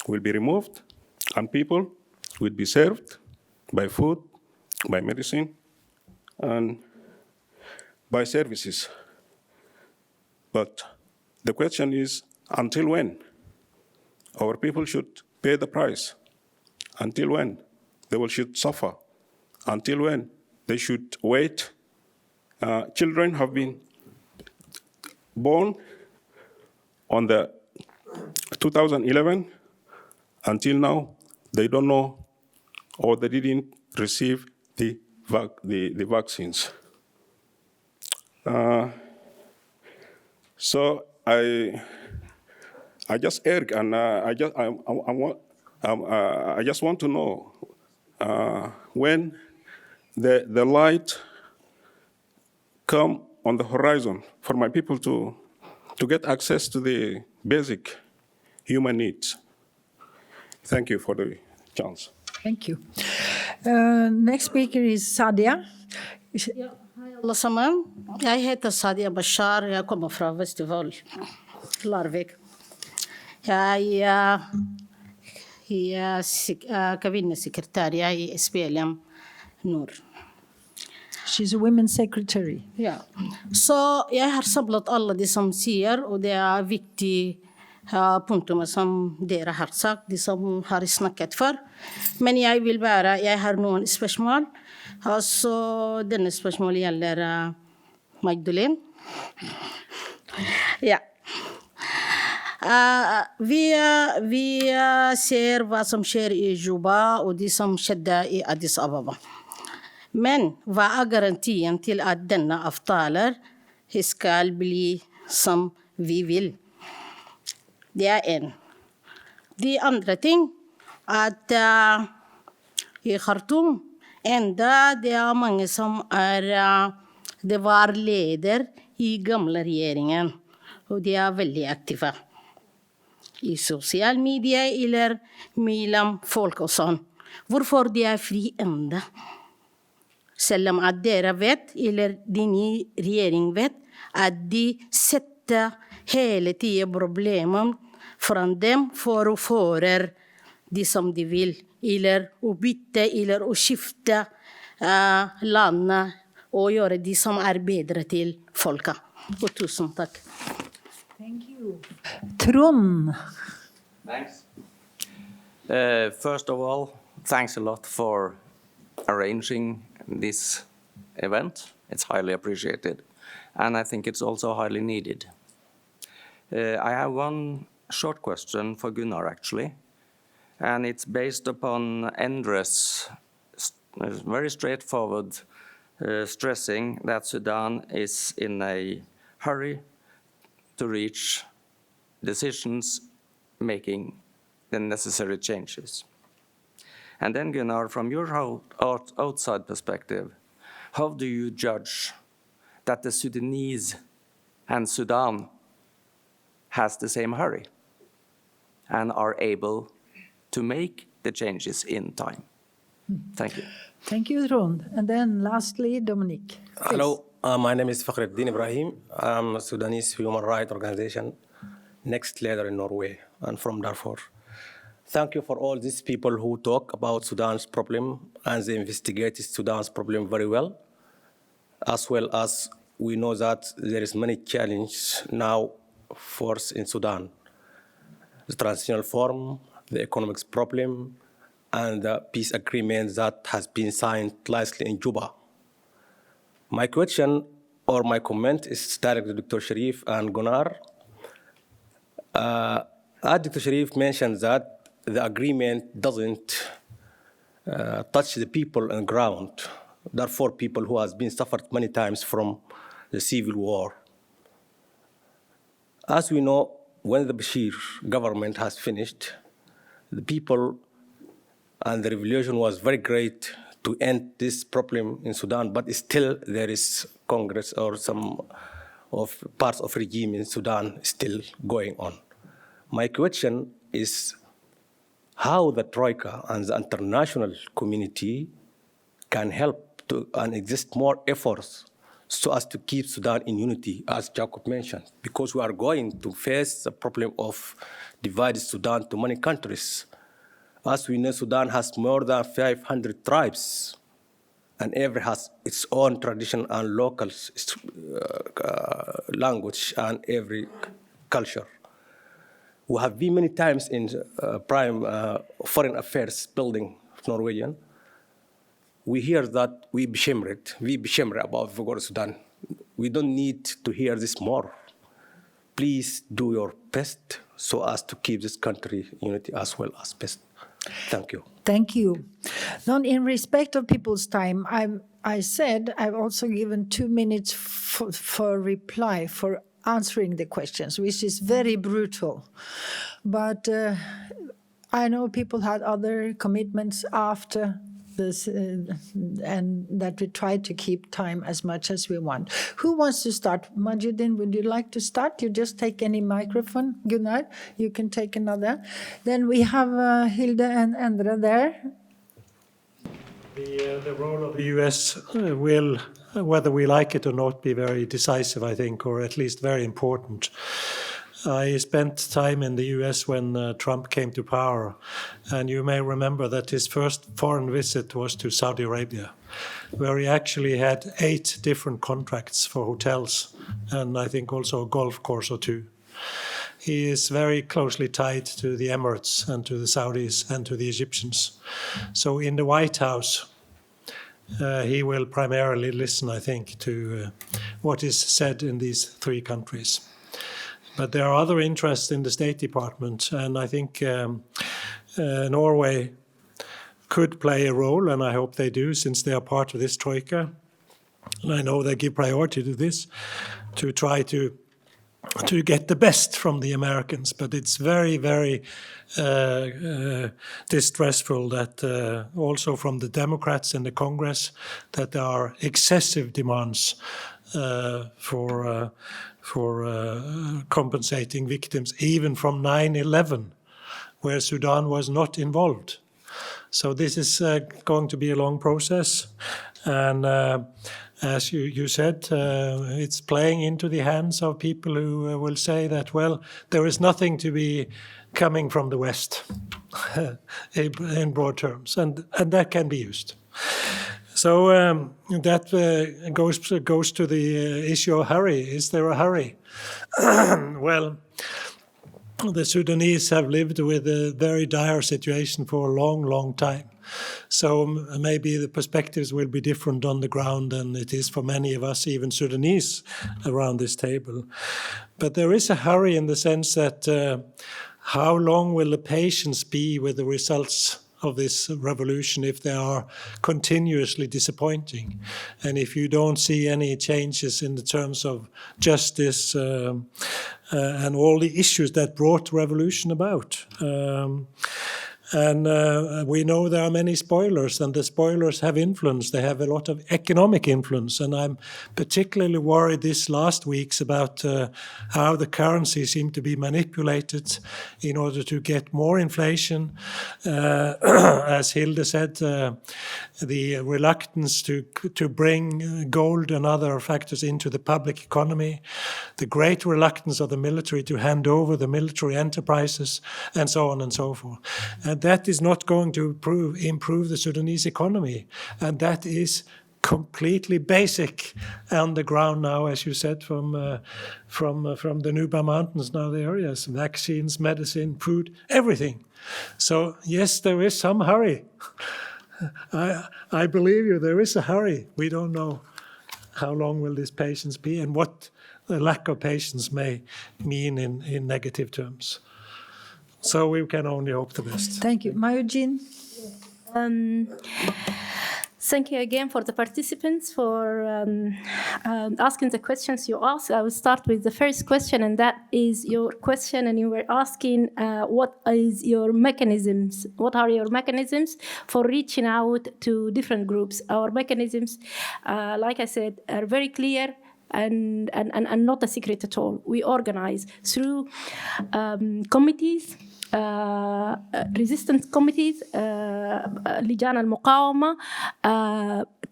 will be removed and people will be served by food, by medicine, and by services. But the question is, until when? Our people should pay the price. Until when? They should suffer. Until when? They should wait. Children have been born on the 2011. Until now, they don't know or they didn't receive the vaccines. So I I just urge, and I just want to know when the light come on the horizon for my people to get access to the basic human needs. Thank you for the chance. Thank you. Next speaker is Sadia. Ja, hej allesammans. Jag heter Sadia Bashar. Jag kommer från Västervål, Larvik. Jag är kabinettssekreterare i SPLM Noor. She's a women's secretary. Ja. Så jag har samlat alla det som säger, och det är viktiga punkter som dere har sagt, det som har snackat för. Men jag har någon spörsmål. Alltså, denna spörsmål gäller Majduline. Ja. Vi ser vad som sker i Juba och det som skedde i Addis Ababa. Men vad är garantin till att denna avtalet ska bli som vi vill? Det är en. Det andra ting att i Khartoum ända det är många som det var ledare i gamla regeringen och de är väldigt aktiva i social media eller mellan folk och sånt. Varför de är fri ända? Sällan att dera vet eller din regering vet att de sätter hela tiden problemen från dem för att föra det som de vill, eller att byta eller att skifta landet och göra det som är bättre till folket. Och tusen tack. Thank you. Trond. Thanks. First of all, thanks a lot for arranging this event. It's highly appreciated. And I think it's also highly needed. I have one short question for Gunnar, actually. And it's based upon Endre's very straightforward stressing that Sudan is in a hurry to reach decisions making the necessary changes. And then, Gunnar, from your outside perspective, how do you judge that the Sudanese and Sudan has the same hurry and are able to make the changes in time? Thank you. Thank you, Trond. And then lastly, Dominique. Hello, my name is Fakhruddin Ibrahim. I'm a Sudanese human rights organization, next leader in Norway, and from Darfur. Thank you for all these people who talk about Sudan's problem, and they investigated Sudan's problem very well as we know that there is many challenges now force in Sudan. The transitional form, the economics problem, and the peace agreement that has been signed lastly in Juba. My question or my comment is directed to Dr. Sharif and Gunnar. Dr. Sharif mentioned that the agreement doesn't touch the people on the ground. Therefore, people who has been suffered many times from the civil war. As we know, when the Bashir government has finished, the people and the revolution was very great to end this problem in Sudan, but still there is Congress or some of parts of regime in Sudan still going on. My question is how the Troika and the international community can help to and exist more efforts so as to keep Sudan in unity, as Jaco mentioned, because we are going to face the problem of divided Sudan to many countries. As we know, Sudan has more than 500 tribes, and every has its own tradition and local language and every culture. We have been many times in prime foreign affairs building of Norwegian. We hear that we bekymret about Sudan. We don't need to hear this more. Please do your best so as to keep this country unity as well as best. Thank you. Thank you. Now, in respect of people's time, I said I've also given 2 minutes for reply for answering the questions, which is very brutal. But I know people had other commitments after this, and that we try to keep time as much as we want. Who wants to start? Majduline, would you like to start? You just take any microphone. Gunnar, you can take another. Then we have Hilde and Endre there. The role of the US will, whether we like it or not, be very decisive, I think, or at least very important. I spent time in the US when Trump came to power, and you may remember that his first foreign visit was to Saudi Arabia, where he actually had 8 different contracts for hotels, and I think also a golf course or 2. He is very closely tied to the Emirates and to the Saudis and to the Egyptians. So in the White House, he will primarily listen, I think, to what is said in these 3 countries. But there are other interests in the State Department, and I think Norway could play a role, and I hope they do, since they are part of this troika. And I know they give priority to this, to try to get the best from the Americans. But it's very, very distressful that also from the Democrats in the Congress, that there are excessive demands for compensating victims, even from 9/11, where Sudan was not involved. So this is going to be a long process, and as you said, it's playing into the hands of people who will say that, well, there is nothing to be coming from the West, in broad terms, and that can be used. So that goes to the issue of hurry. Is there a hurry? Well, the Sudanese have lived with a very dire situation for a long, long time. So maybe the perspectives will be different on the ground than it is for many of us, even Sudanese, around this table. But there is a hurry in the sense that how long will the patience be with the results of this revolution if they are continuously disappointing, and if you don't see any changes in the terms of justice and all the issues that brought revolution about. And we know there are many spoilers, and the spoilers have influence. They have a lot of economic influence, and I'm particularly worried this last weeks about how the currency seemed to be manipulated in order to get more inflation. As Hilde said, the reluctance to bring gold and other factors into the public economy, the great reluctance of the military to hand over the military enterprises, and so on and so forth. And that is not going to improve the Sudanese economy. And that is completely basic on the ground now, as you said, from the Nuba Mountains, now the areas, vaccines, medicine, food, everything. So yes, there is some hurry. I believe you, there is a hurry. We don't know how long will this patience be and what the lack of patience may mean in negative terms. So we can only hope the best. Thank you. Majduline? Thank you again for the participants for asking the questions you asked. I will start with the first question, and that is your question, and you were asking what is your mechanisms? What are your mechanisms for reaching out to different groups? Our mechanisms, like I said, are very clear and not a secret at all. We organize through committees, resistance committees, لجان المقاومة,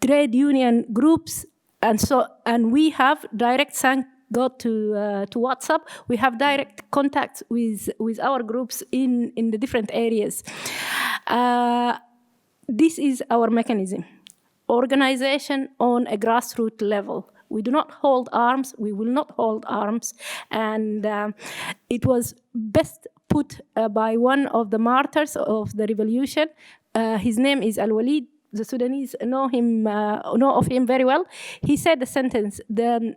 trade union groups, and we have direct go to WhatsApp. We have direct contact with our groups in the different areas. This is our mechanism. Organization on a grassroots level. We do not hold arms. We will not hold arms. And it was best put by one of the martyrs of the revolution. His name is Al-Walid. The Sudanese know of him very well. He said the sentence: the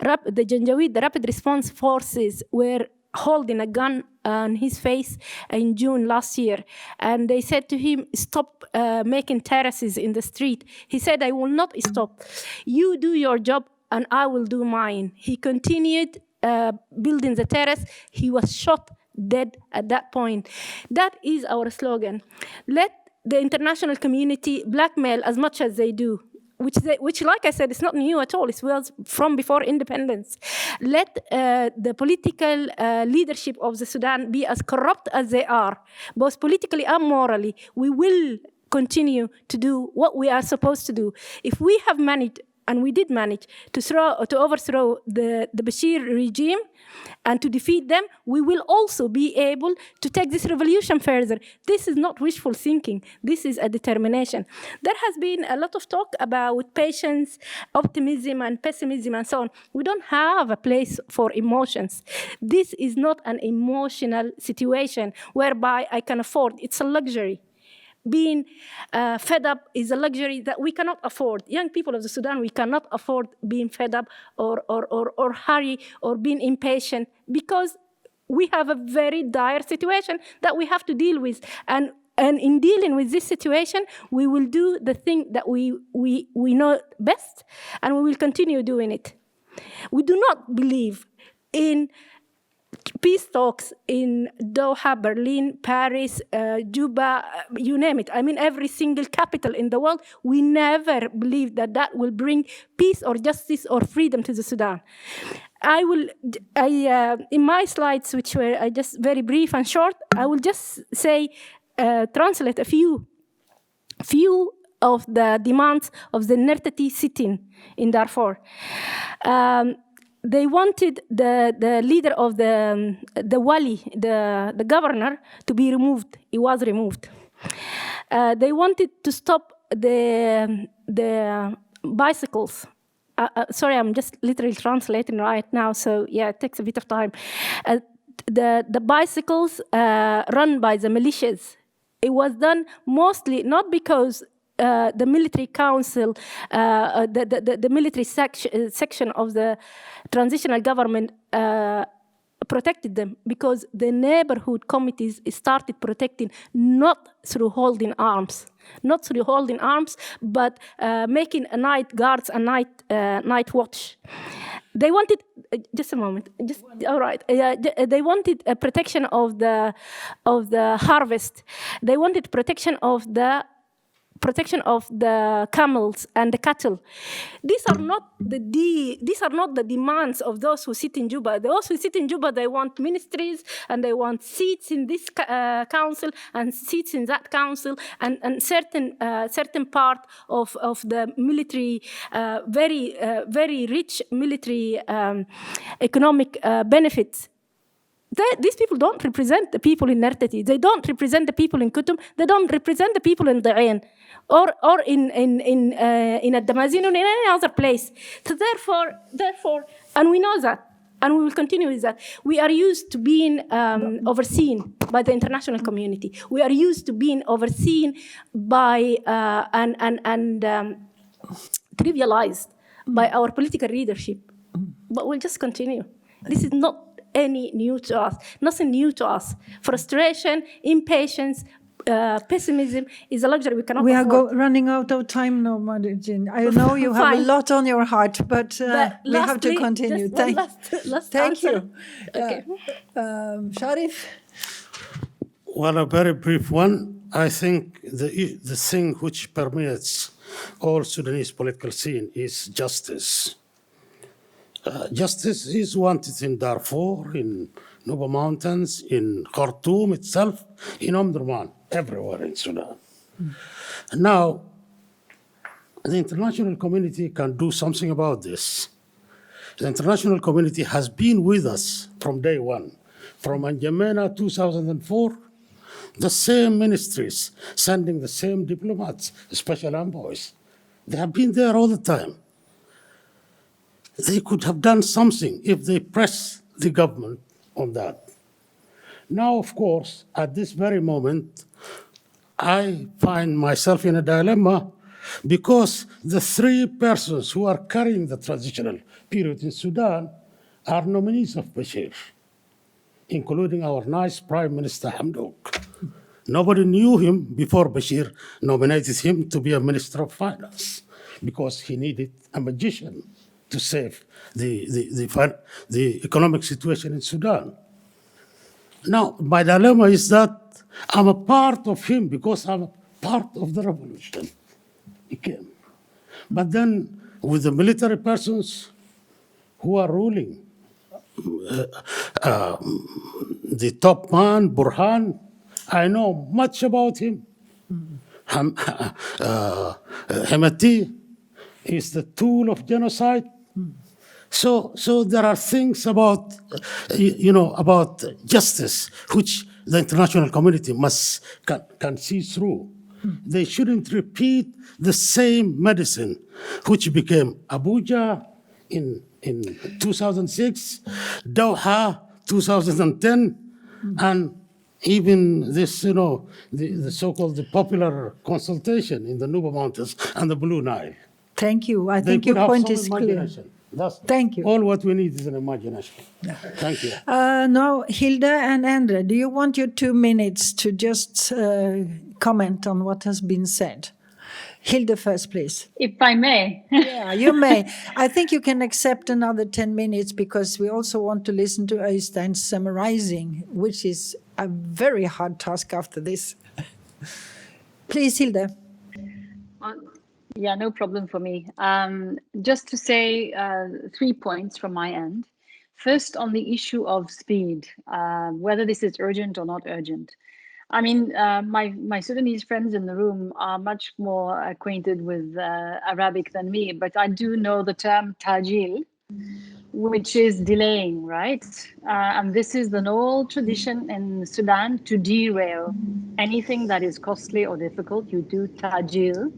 Janjaweed, the rapid response forces, were holding a gun on his face in June last year, and they said to him, "Stop making terraces in the street." He said, "I will not stop. You do your job. and I will do mine. He continued building the terrace. He was shot dead at that point. That is our slogan. Let the international community blackmail as much as they do, which, like I said, is not new at all. It was from before independence. Let the political leadership of the Sudan be as corrupt as they are, both politically and morally. We will continue to do what we are supposed to do. If we have managed, and we did manage, to overthrow the Bashir regime and to defeat them, we will also be able to take this revolution further. This is not wishful thinking. This is a determination. There has been a lot of talk about patience, optimism, and pessimism, and so on. We don't have a place for emotions. This is not an emotional situation whereby I can afford. It's a luxury. Being fed up is a luxury that we cannot afford. Young people of the Sudan, we cannot afford being fed up or hurry or being impatient, because we have a very dire situation that we have to deal with. And in dealing with this situation, we will do the thing that we know best, and we will continue doing it. We do not believe in peace talks in Doha, Berlin, Paris, Juba, you name it. I mean, every single capital in the world. We never believe that that will bring peace or justice or freedom to the Sudan. In my slides, which were just very brief and short, I will just say, translate a few of the demands of the Nertati sitting in Darfur. They wanted the leader of the wali, the governor, to be removed. He was removed. They wanted to stop the bicycles. Sorry, I'm just literally translating right now, so yeah, it takes a bit of time. The bicycles run by the militias. It was done mostly not because the military council, the military section of the transitional government protected them, because the neighborhood committees started protecting, not through holding arms, but making a night guards and night watch. They wanted, just a moment, all right. They wanted a protection of the harvest. They wanted protection of the camels and the cattle. These are not the demands of those who sit in Juba. Those who sit in Juba, they want ministries, and they want seats in this council and seats in that council, and certain part of the military, very rich military economic benefits. These people don't represent the people in Nertati. They don't represent the people in Kutum. They don't represent the people in Da'ain or in Ad-Damazin or in any other place. So therefore, and we know that, and we will continue with that. We are used to being overseen by the international community. We are used to being overseen by and trivialized by our political leadership. But we'll just continue. This is not nothing new to us. Frustration, impatience, pessimism is a luxury we cannot afford. We are running out of time now, Marit. I know you have a lot on your heart, but we have to continue. Thank you. Okay. Sharif? Well, a very brief one. I think the thing which permeates all Sudanese political scene is justice. Justice is wanted in Darfur, in Nuba Mountains, in Khartoum itself, in Omdurman, everywhere in Sudan. Now, the international community can do something about this. The international community has been with us from day one. From N'Djamena 2004, the same ministries sending the same diplomats, special envoys. They have been there all the time. They could have done something if they press the government on that. Now, of course, at this very moment, I find myself in a dilemma because the three persons who are carrying the transitional period in Sudan are nominees of Bashir, including our nice Prime Minister Hamdok. Nobody knew him before Bashir nominated him to be a Minister of Finance because he needed a magician to save the economic situation in Sudan. Now, my dilemma is that I'm a part of him because I'm a part of the revolution. Again. But then, with the military persons who are ruling, the top man, Burhan, I know much about him. Hemati is the tool of genocide. So there are things about, about justice which the international community can see through. They shouldn't repeat the same medicine which became Abuja in 2006, Doha 2010, and even this, the so-called popular consultation in the Nuba Mountains and the Blue Nile. Thank you. I think your point is clear. Thank you. All what we need is an imagination. Yeah. Thank you. Now, Hilda and Endre, do you want your 2 minutes to just comment on what has been said? Hilda first, please. If I may. Yeah, you may. I think you can accept another 10 minutes because we also want to listen to Øystein's summarizing, which is a very hard task after this. Please, Hilda. Yeah, no problem for me. Just to say 3 points from my end. First, on the issue of speed, whether this is urgent or not urgent. I mean, my Sudanese friends in the room are much more acquainted with Arabic than me, but I do know the term tajil, which is delaying, right? And this is an old tradition in Sudan to derail anything that is costly or difficult. You do tajil.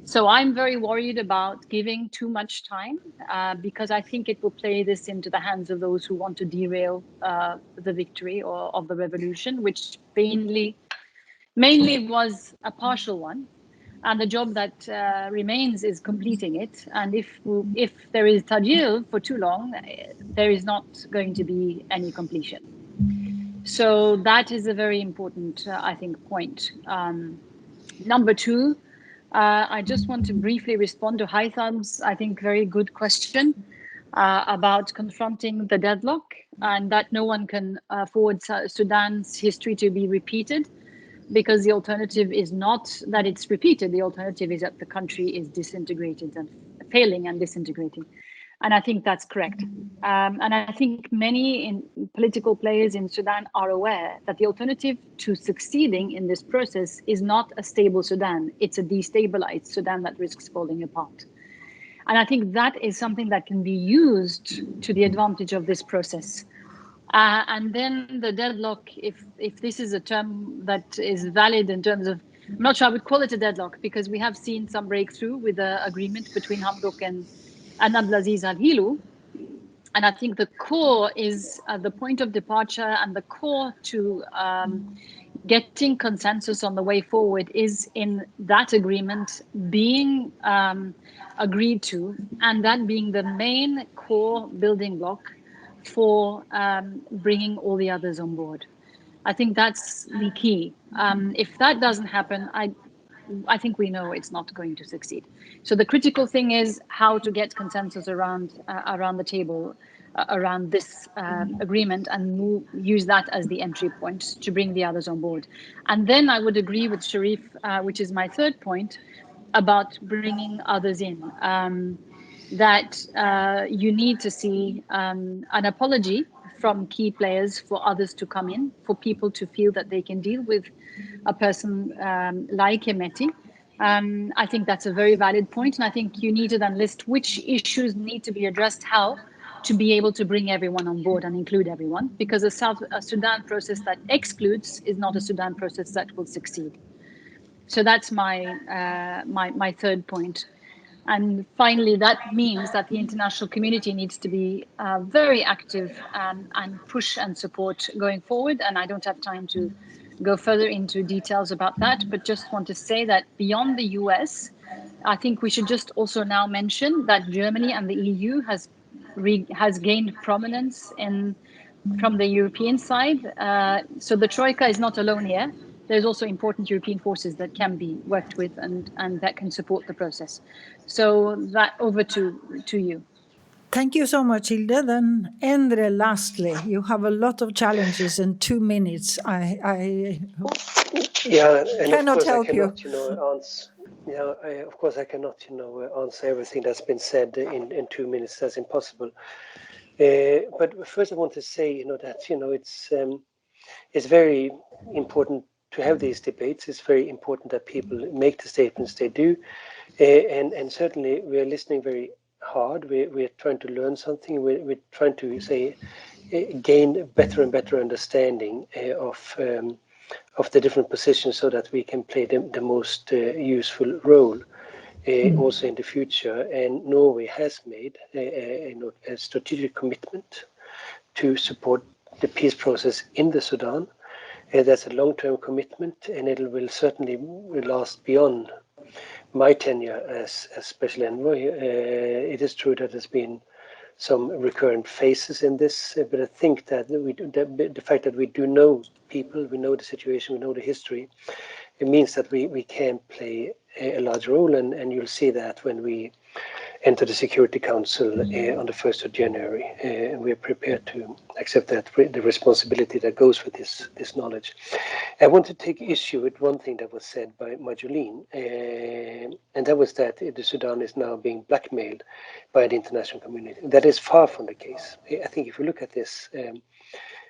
So I'm very worried about giving too much time because I think it will play this into the hands of those who want to derail the victory or of the revolution, which mainly was a partial one. And the job that remains is completing it. And if there is tajil for too long, there is not going to be any completion. So that is a very important, I think, point. Number 2, I just want to briefly respond to Haitham's, I think, very good question about confronting the deadlock and that no one can afford Sudan's history to be repeated, because the alternative is not that it's repeated. The alternative is that the country is disintegrated and failing and disintegrating. And I think that's correct. And I think many political players in Sudan are aware that the alternative to succeeding in this process is not a stable Sudan. It's a destabilized Sudan that risks falling apart. And I think that is something that can be used to the advantage of this process. And then the deadlock, if this is a term that is valid in terms of, I'm not sure I would call it a deadlock, because we have seen some breakthrough with the agreement between Hamdok and Abdelaziz Al-Hilu. And I think the core is the point of departure, and the core to getting consensus on the way forward is in that agreement being agreed to, and that being the main core building block for bringing all the others on board. I think that's the key. If that doesn't happen, I think we know it's not going to succeed. So the critical thing is how to get consensus around the table, around this agreement, and use that as the entry point to bring the others on board. And then I would agree with Sharif, which is my third point, about bringing others in. That you need to see an apology from key players for others to come in, for people to feel that they can deal with a person like Hemeti. I think that's a very valid point, and I think you need to then list which issues need to be addressed how to be able to bring everyone on board and include everyone, because a Sudan process that excludes is not a Sudan process that will succeed. So that's my third point. And finally, that means that the international community needs to be very active and push and support going forward. And I don't have time to go further into details about that, but just want to say that beyond the US, I think we should just also now mention that Germany and the EU has gained prominence from the European side. So the Troika is not alone here. There's also important European forces that can be worked with and that can support the process. So that over to you. Thank you so much, Hilde. Then, Endre, lastly, you have a lot of challenges in 2 minutes. I cannot help you. Answer. Yeah, of course I cannot, answer everything that's been said in 2 minutes. That's impossible. But first, I want to say, that it's very important to have these debates. It's very important that people make the statements they do, and certainly we are listening very hard. We're trying to learn something. We're trying to gain better and better understanding of the different positions, so that we can play the most useful role also in the future. And Norway has made a strategic commitment to support the peace process in the Sudan. That's a long-term commitment, and it will certainly last beyond my tenure as special envoy. It is true that there's been some recurrent phases in this, but I think that the fact that we do know people, we know the situation, we know the history, it means that we can play a large role, and you'll see that when we enter the Security Council on the 1st of January. We are prepared to accept the responsibility that goes with this knowledge. I want to take issue with one thing that was said by Majduline, and that was that the Sudan is now being blackmailed by the international community. That is far from the case. I think if you look at this,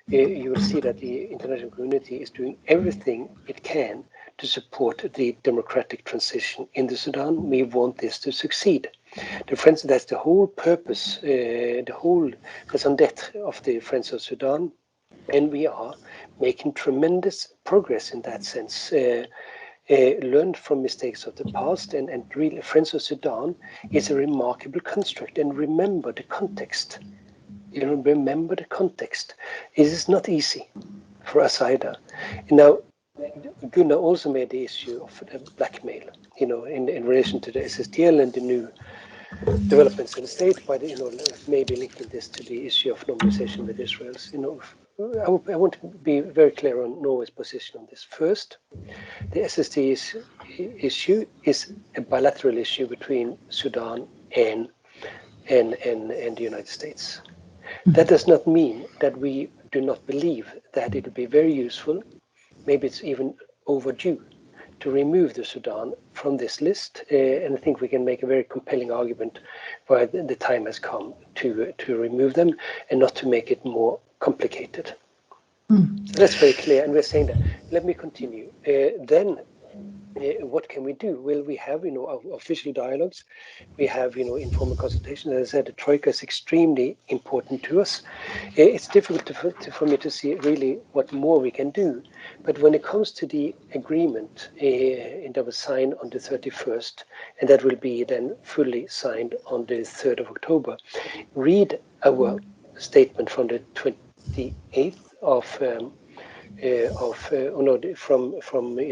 you will see that the international community is doing everything it can to support the democratic transition in the Sudan. We want this to succeed. That's the whole purpose, the whole raison d'etre of the Friends of Sudan, and we are making tremendous progress in that sense. Learned from mistakes of the past, and really Friends of Sudan is a remarkable construct. And remember the context. Remember the context. It is not easy for us either. Now, Gunnar also made the issue of the blackmail, in relation to the SSTL and the new developments in the state, by maybe linking this to the issue of normalization with Israel. I want to be very clear on Norway's position on this. First, the SST issue is a bilateral issue between Sudan and the United States. That does not mean that we do not believe that it would be very useful, maybe it's even overdue, to remove the Sudan from this list. And I think we can make a very compelling argument why the time has come to remove them and not to make it more complicated. So that's very clear, and we're saying that. Let me continue. Then what can we do? Well, we have, our official dialogues. We have, informal consultations. As I said, the Troika is extremely important to us. It's difficult for me to see really what more we can do. But when it comes to the agreement that was signed on the 31st, and that will be then fully signed on the 3rd of October, read our statement from the 28th from a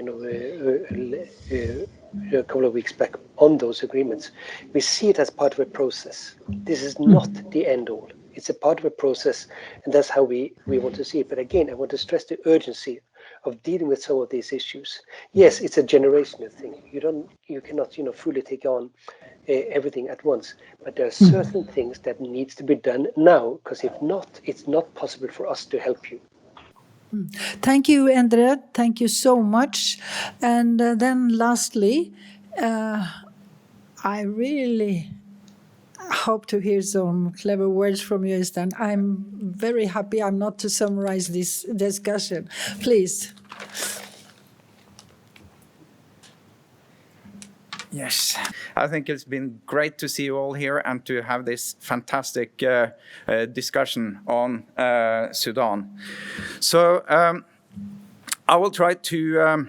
couple of weeks back on those agreements. We see it as part of a process. This is not the end all. It's a part of a process, and that's how we want to see it. But again, I want to stress the urgency of dealing with some of these issues. Yes, it's a generational thing. You cannot fully take on everything at once, but there are certain things that needs to be done now, because if not, it's not possible for us to help you. Thank you, Endre. Thank you so much. And then lastly, I really hope to hear some clever words from you, Øystein. I'm very happy I'm not to summarize this discussion. Please. Yes, I think it's been great to see you all here and to have this fantastic discussion on Sudan. So I will try to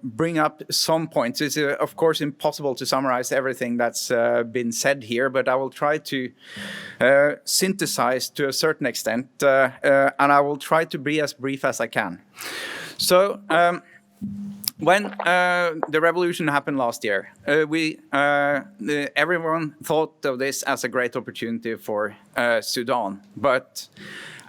bring up some points. It's of course impossible to summarize everything that's been said here, but I will try to synthesize to a certain extent, and I will try to be as brief as I can. So when the revolution happened last year, everyone thought of this as a great opportunity for Sudan. But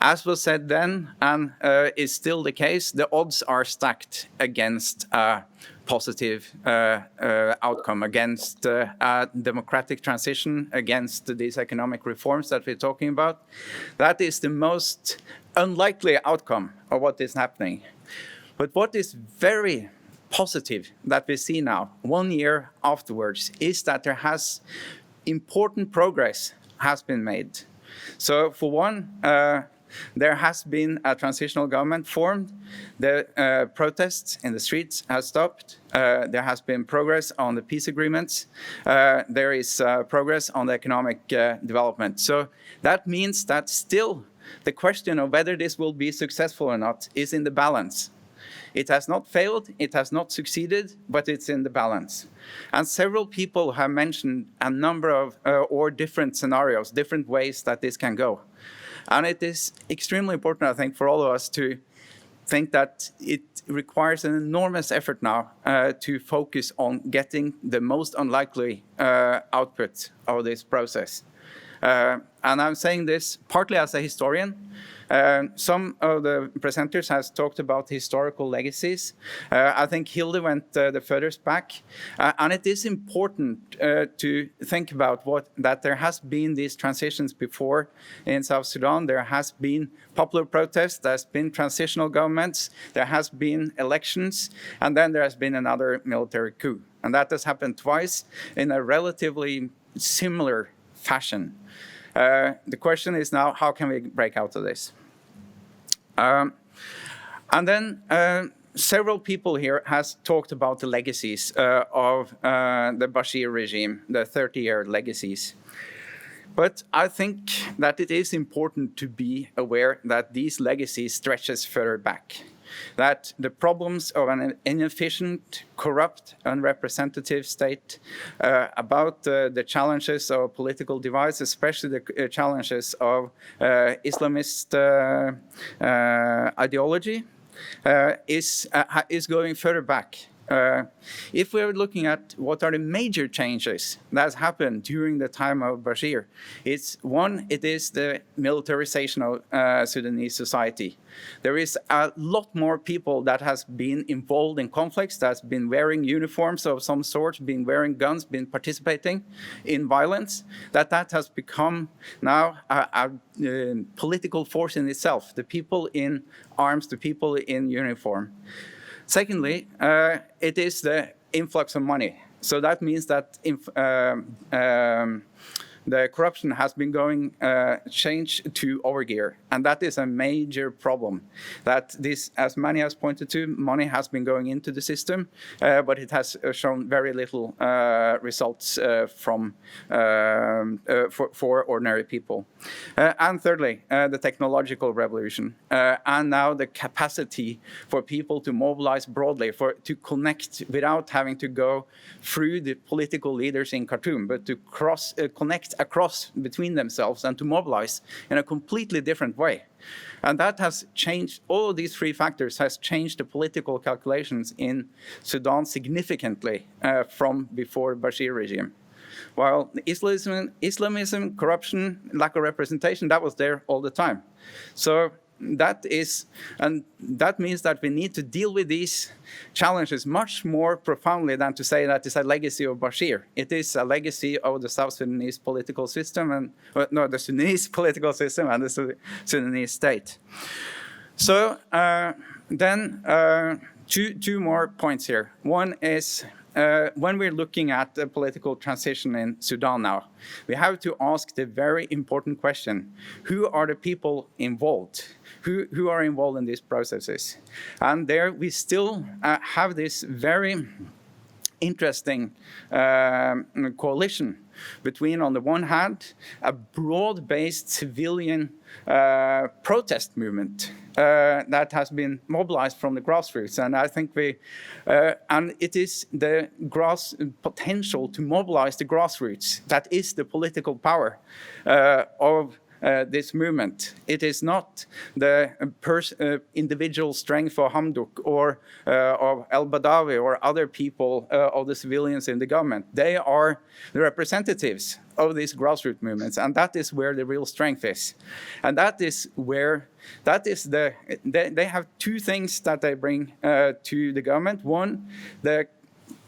As was said then, and is still the case, the odds are stacked against a positive outcome, against a democratic transition, against these economic reforms that we're talking about. That is the most unlikely outcome of what is happening. But what is very positive that we see now, 1 year afterwards, is that there has important progress has been made. So for one, there has been a transitional government formed. The protests in the streets have stopped. There has been progress on the peace agreements. There is progress on the economic development. So that means that still the question of whether this will be successful or not is in the balance. It has not failed, it has not succeeded, but it's in the balance. And several people have mentioned a number of or different scenarios, different ways that this can go. And it is extremely important, I think, for all of us to think that it requires an enormous effort now to focus on getting the most unlikely output of this process. And I'm saying this partly as a historian. Some of the presenters has talked about historical legacies. I think Hilde went the furthest back. And it is important to think about that there has been these transitions before in South Sudan. There has been popular protests, there's been transitional governments, there has been elections, and then there has been another military coup. And that has happened twice in a relatively similar fashion. The question is now, how can we break out of this? And then several people here has talked about the legacies of the Bashir regime, the 30-year legacies. But I think that it is important to be aware that these legacies stretches further back. That the problems of an inefficient, corrupt, unrepresentative state, about the challenges of political divides, especially the challenges of Islamist ideology, is going further back. If we're looking at what are the major changes that has happened during the time of Bashir, it is the militarization of Sudanese society. There is a lot more people that has been involved in conflicts, that's been wearing uniforms of some sort, been wearing guns, been participating in violence, that has become now a political force in itself, the people in arms, the people in uniform. Secondly, it is the influx of money. So that means that the corruption has been going change to overgear, and that is a major problem. That this, as many has pointed to, money has been going into the system, but it has shown very little results for ordinary people. And thirdly, the technological revolution, and now the capacity for people to mobilize broadly, to connect without having to go through the political leaders in Khartoum, but to connect across between themselves and to mobilize in a completely different way. And that has changed, all of these three factors has changed the political calculations in Sudan significantly from before Bashir regime. While Islamism, corruption, lack of representation, that was there all the time. So that means that we need to deal with these challenges much more profoundly than to say that it's a legacy of Bashir. It is a legacy of the South Sudanese political system the Sudanese political system and the Sudanese state. So then two more points here. One is when we're looking at the political transition in Sudan now, we have to ask the very important question: who are the people involved? Who are involved in these processes? And there we still have this very interesting coalition between, on the one hand, a broad-based civilian protest movement that has been mobilized from the grassroots. And I think and it is the potential to mobilize the grassroots that is the political power of this movement. It is not the individual strength of Hamdok or of El Badawi or other people of the civilians in the government. They are the representatives of these grassroots movements, and that is where the real strength is. And they have two things that they bring to the government. One, the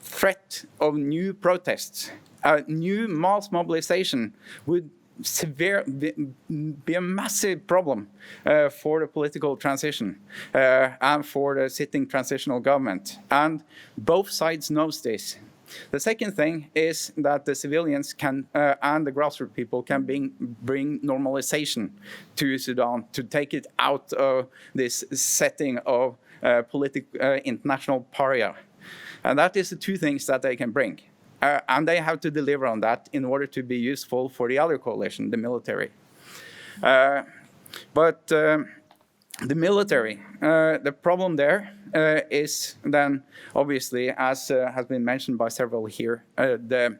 threat of new protests. New mass mobilization would be a massive problem for the political transition and for the sitting transitional government. And both sides knows this. The second thing is that the civilians can and the grassroots people can bring normalization to Sudan, to take it out of this setting of international pariah. And that is the two things that they can bring. And they have to deliver on that in order to be useful for the other coalition, the military. But the military, the problem there is then obviously, as has been mentioned by several here, the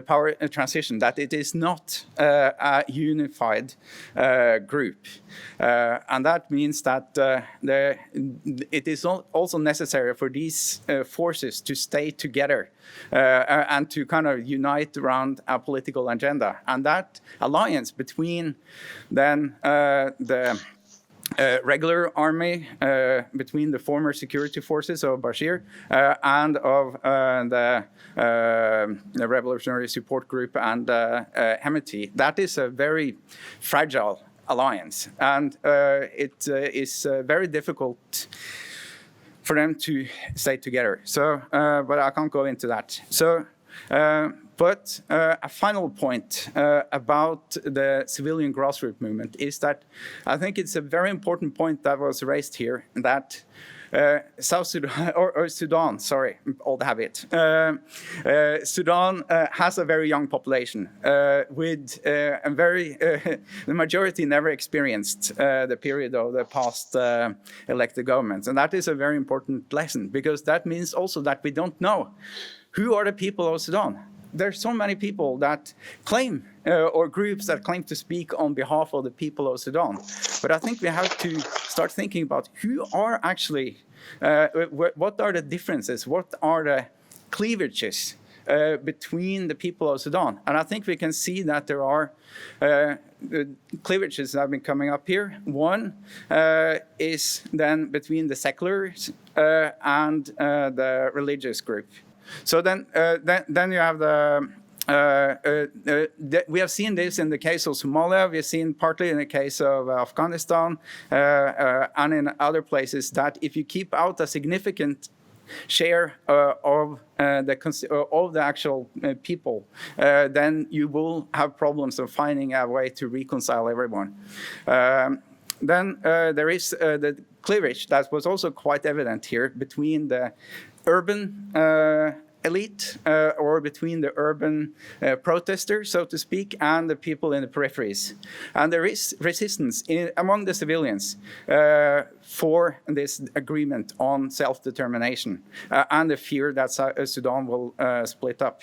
power transition, that it is not a unified group. And that means that it is also necessary for these forces to stay together and to kind of unite around a political agenda. And that alliance between then the regular army, between the former security forces of Bashir and of the Revolutionary Support Group and Hemeti. That is a very fragile alliance, and it is very difficult for them to stay together. So, but I can't go into that. So, but a final point about the civilian grassroots movement is that I think it's a very important point that was raised here, that South Sudan, or Sudan, sorry, old habit. Sudan has a very young population with a very, the majority never experienced the period of the past elected governments. And that is a very important lesson, because that means also that we don't know who are the people of Sudan. There's so many people that claim, or groups that claim to speak on behalf of the people of Sudan. But I think we have to start thinking about who are actually, what are the differences, what are the cleavages between the people of Sudan. And I think we can see that there are cleavages that have been coming up here. One is then between the seculars and the religious group. So then you have we have seen this in the case of Somalia. We've seen partly in the case of Afghanistan and in other places that if you keep out a significant share of the actual people, then you will have problems of finding a way to reconcile everyone. Then there is the cleavage that was also quite evident here between the urban elite or between the urban protesters, so to speak, and the people in the peripheries. And there is resistance among the civilians for this agreement on self-determination and the fear that Sudan will split up.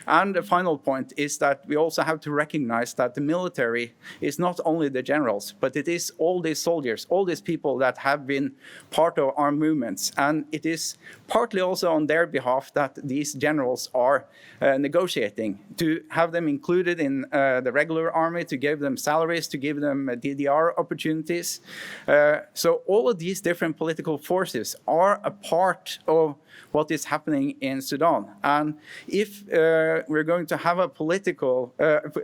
And the final point is that we also have to recognize that the military is not only the generals, but it is all these soldiers, all these people that have been part of our movements. And it is partly also on their behalf that these generals are negotiating to have them included in the regular army, to give them salaries, to give them DDR opportunities. So all of these different political forces are a part of what is happening in Sudan. And if we're going to have a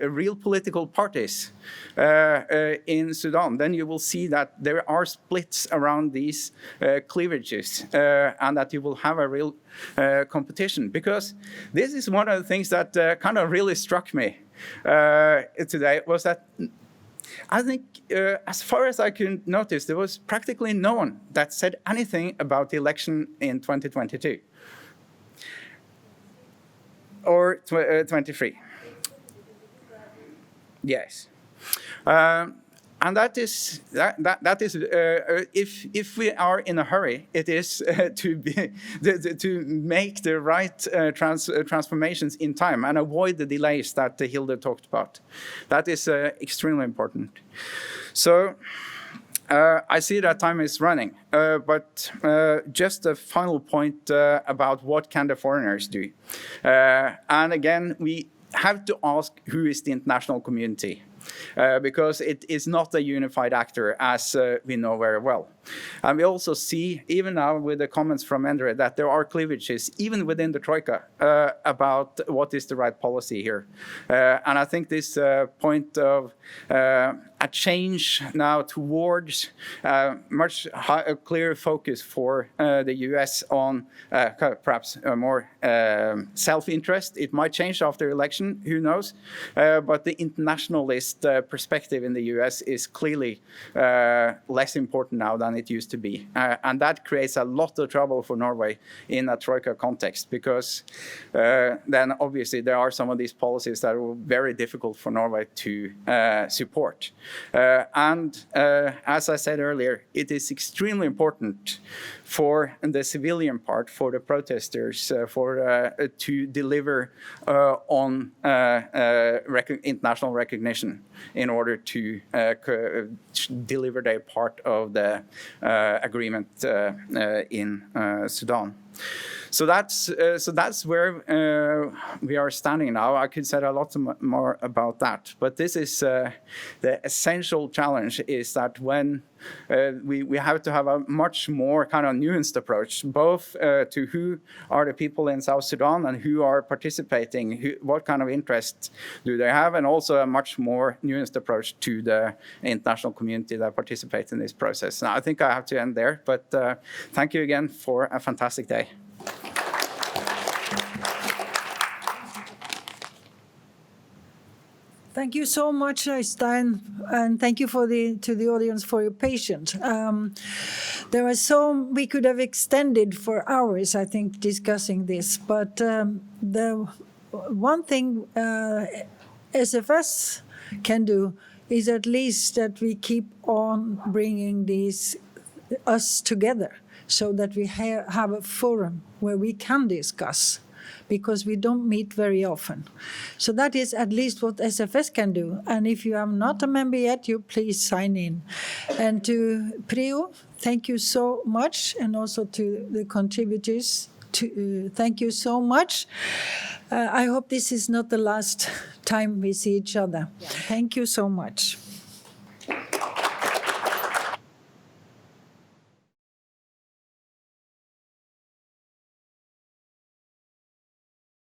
real political parties in Sudan, then you will see that there are splits around these cleavages and that you will have a real competition. Because this is one of the things that kind of really struck me today, was that I think, as far as I could notice, there was practically no one that said anything about the election in 2022 or 23. Yes. And that is if we are in a hurry, it is to make the right transformations in time and avoid the delays that Hilde talked about. That is extremely important. So I see that time is running, but just a final point about what can the foreigners do. And again, we have to ask who is the international community. Because it is not a unified actor, as we know very well. And we also see, even now with the comments from Endre, that there are cleavages, even within the Troika, about what is the right policy here. And I think this point of a change now towards much clearer focus for the US on perhaps a more self-interest. It might change after election, who knows? But the internationalist perspective in the US is clearly less important now than it used to be. And that creates a lot of trouble for Norway in a Troika context, because then obviously there are some of these policies that are very difficult for Norway to support. And as I said earlier, it is extremely important for the civilian part, for the protesters, to deliver on international recognition in order to deliver their part of the agreement in Sudan. So that's where we are standing now. I could say a lot more about that, but this is the essential challenge: is that when we have to have a much more kind of nuanced approach, both to who are the people in South Sudan and who are participating, what kind of interests do they have, and also a much more nuanced approach to the international community that participates in this process. Now, I think I have to end there, but thank you again for a fantastic day. Thank you so much, Øystein, and thank you to the audience for your patience. There are we could have extended for hours, I think, discussing this, but the one thing SFS can do is at least that we keep on bringing us together, so that we have a forum where we can discuss, because we don't meet very often. So that is at least what SFS can do. And if you are not a member yet, you please sign in. And to Prio, thank you so much, and also to the contributors, thank you so much. I hope this is not the last time we see each other. Yeah. Thank you so much.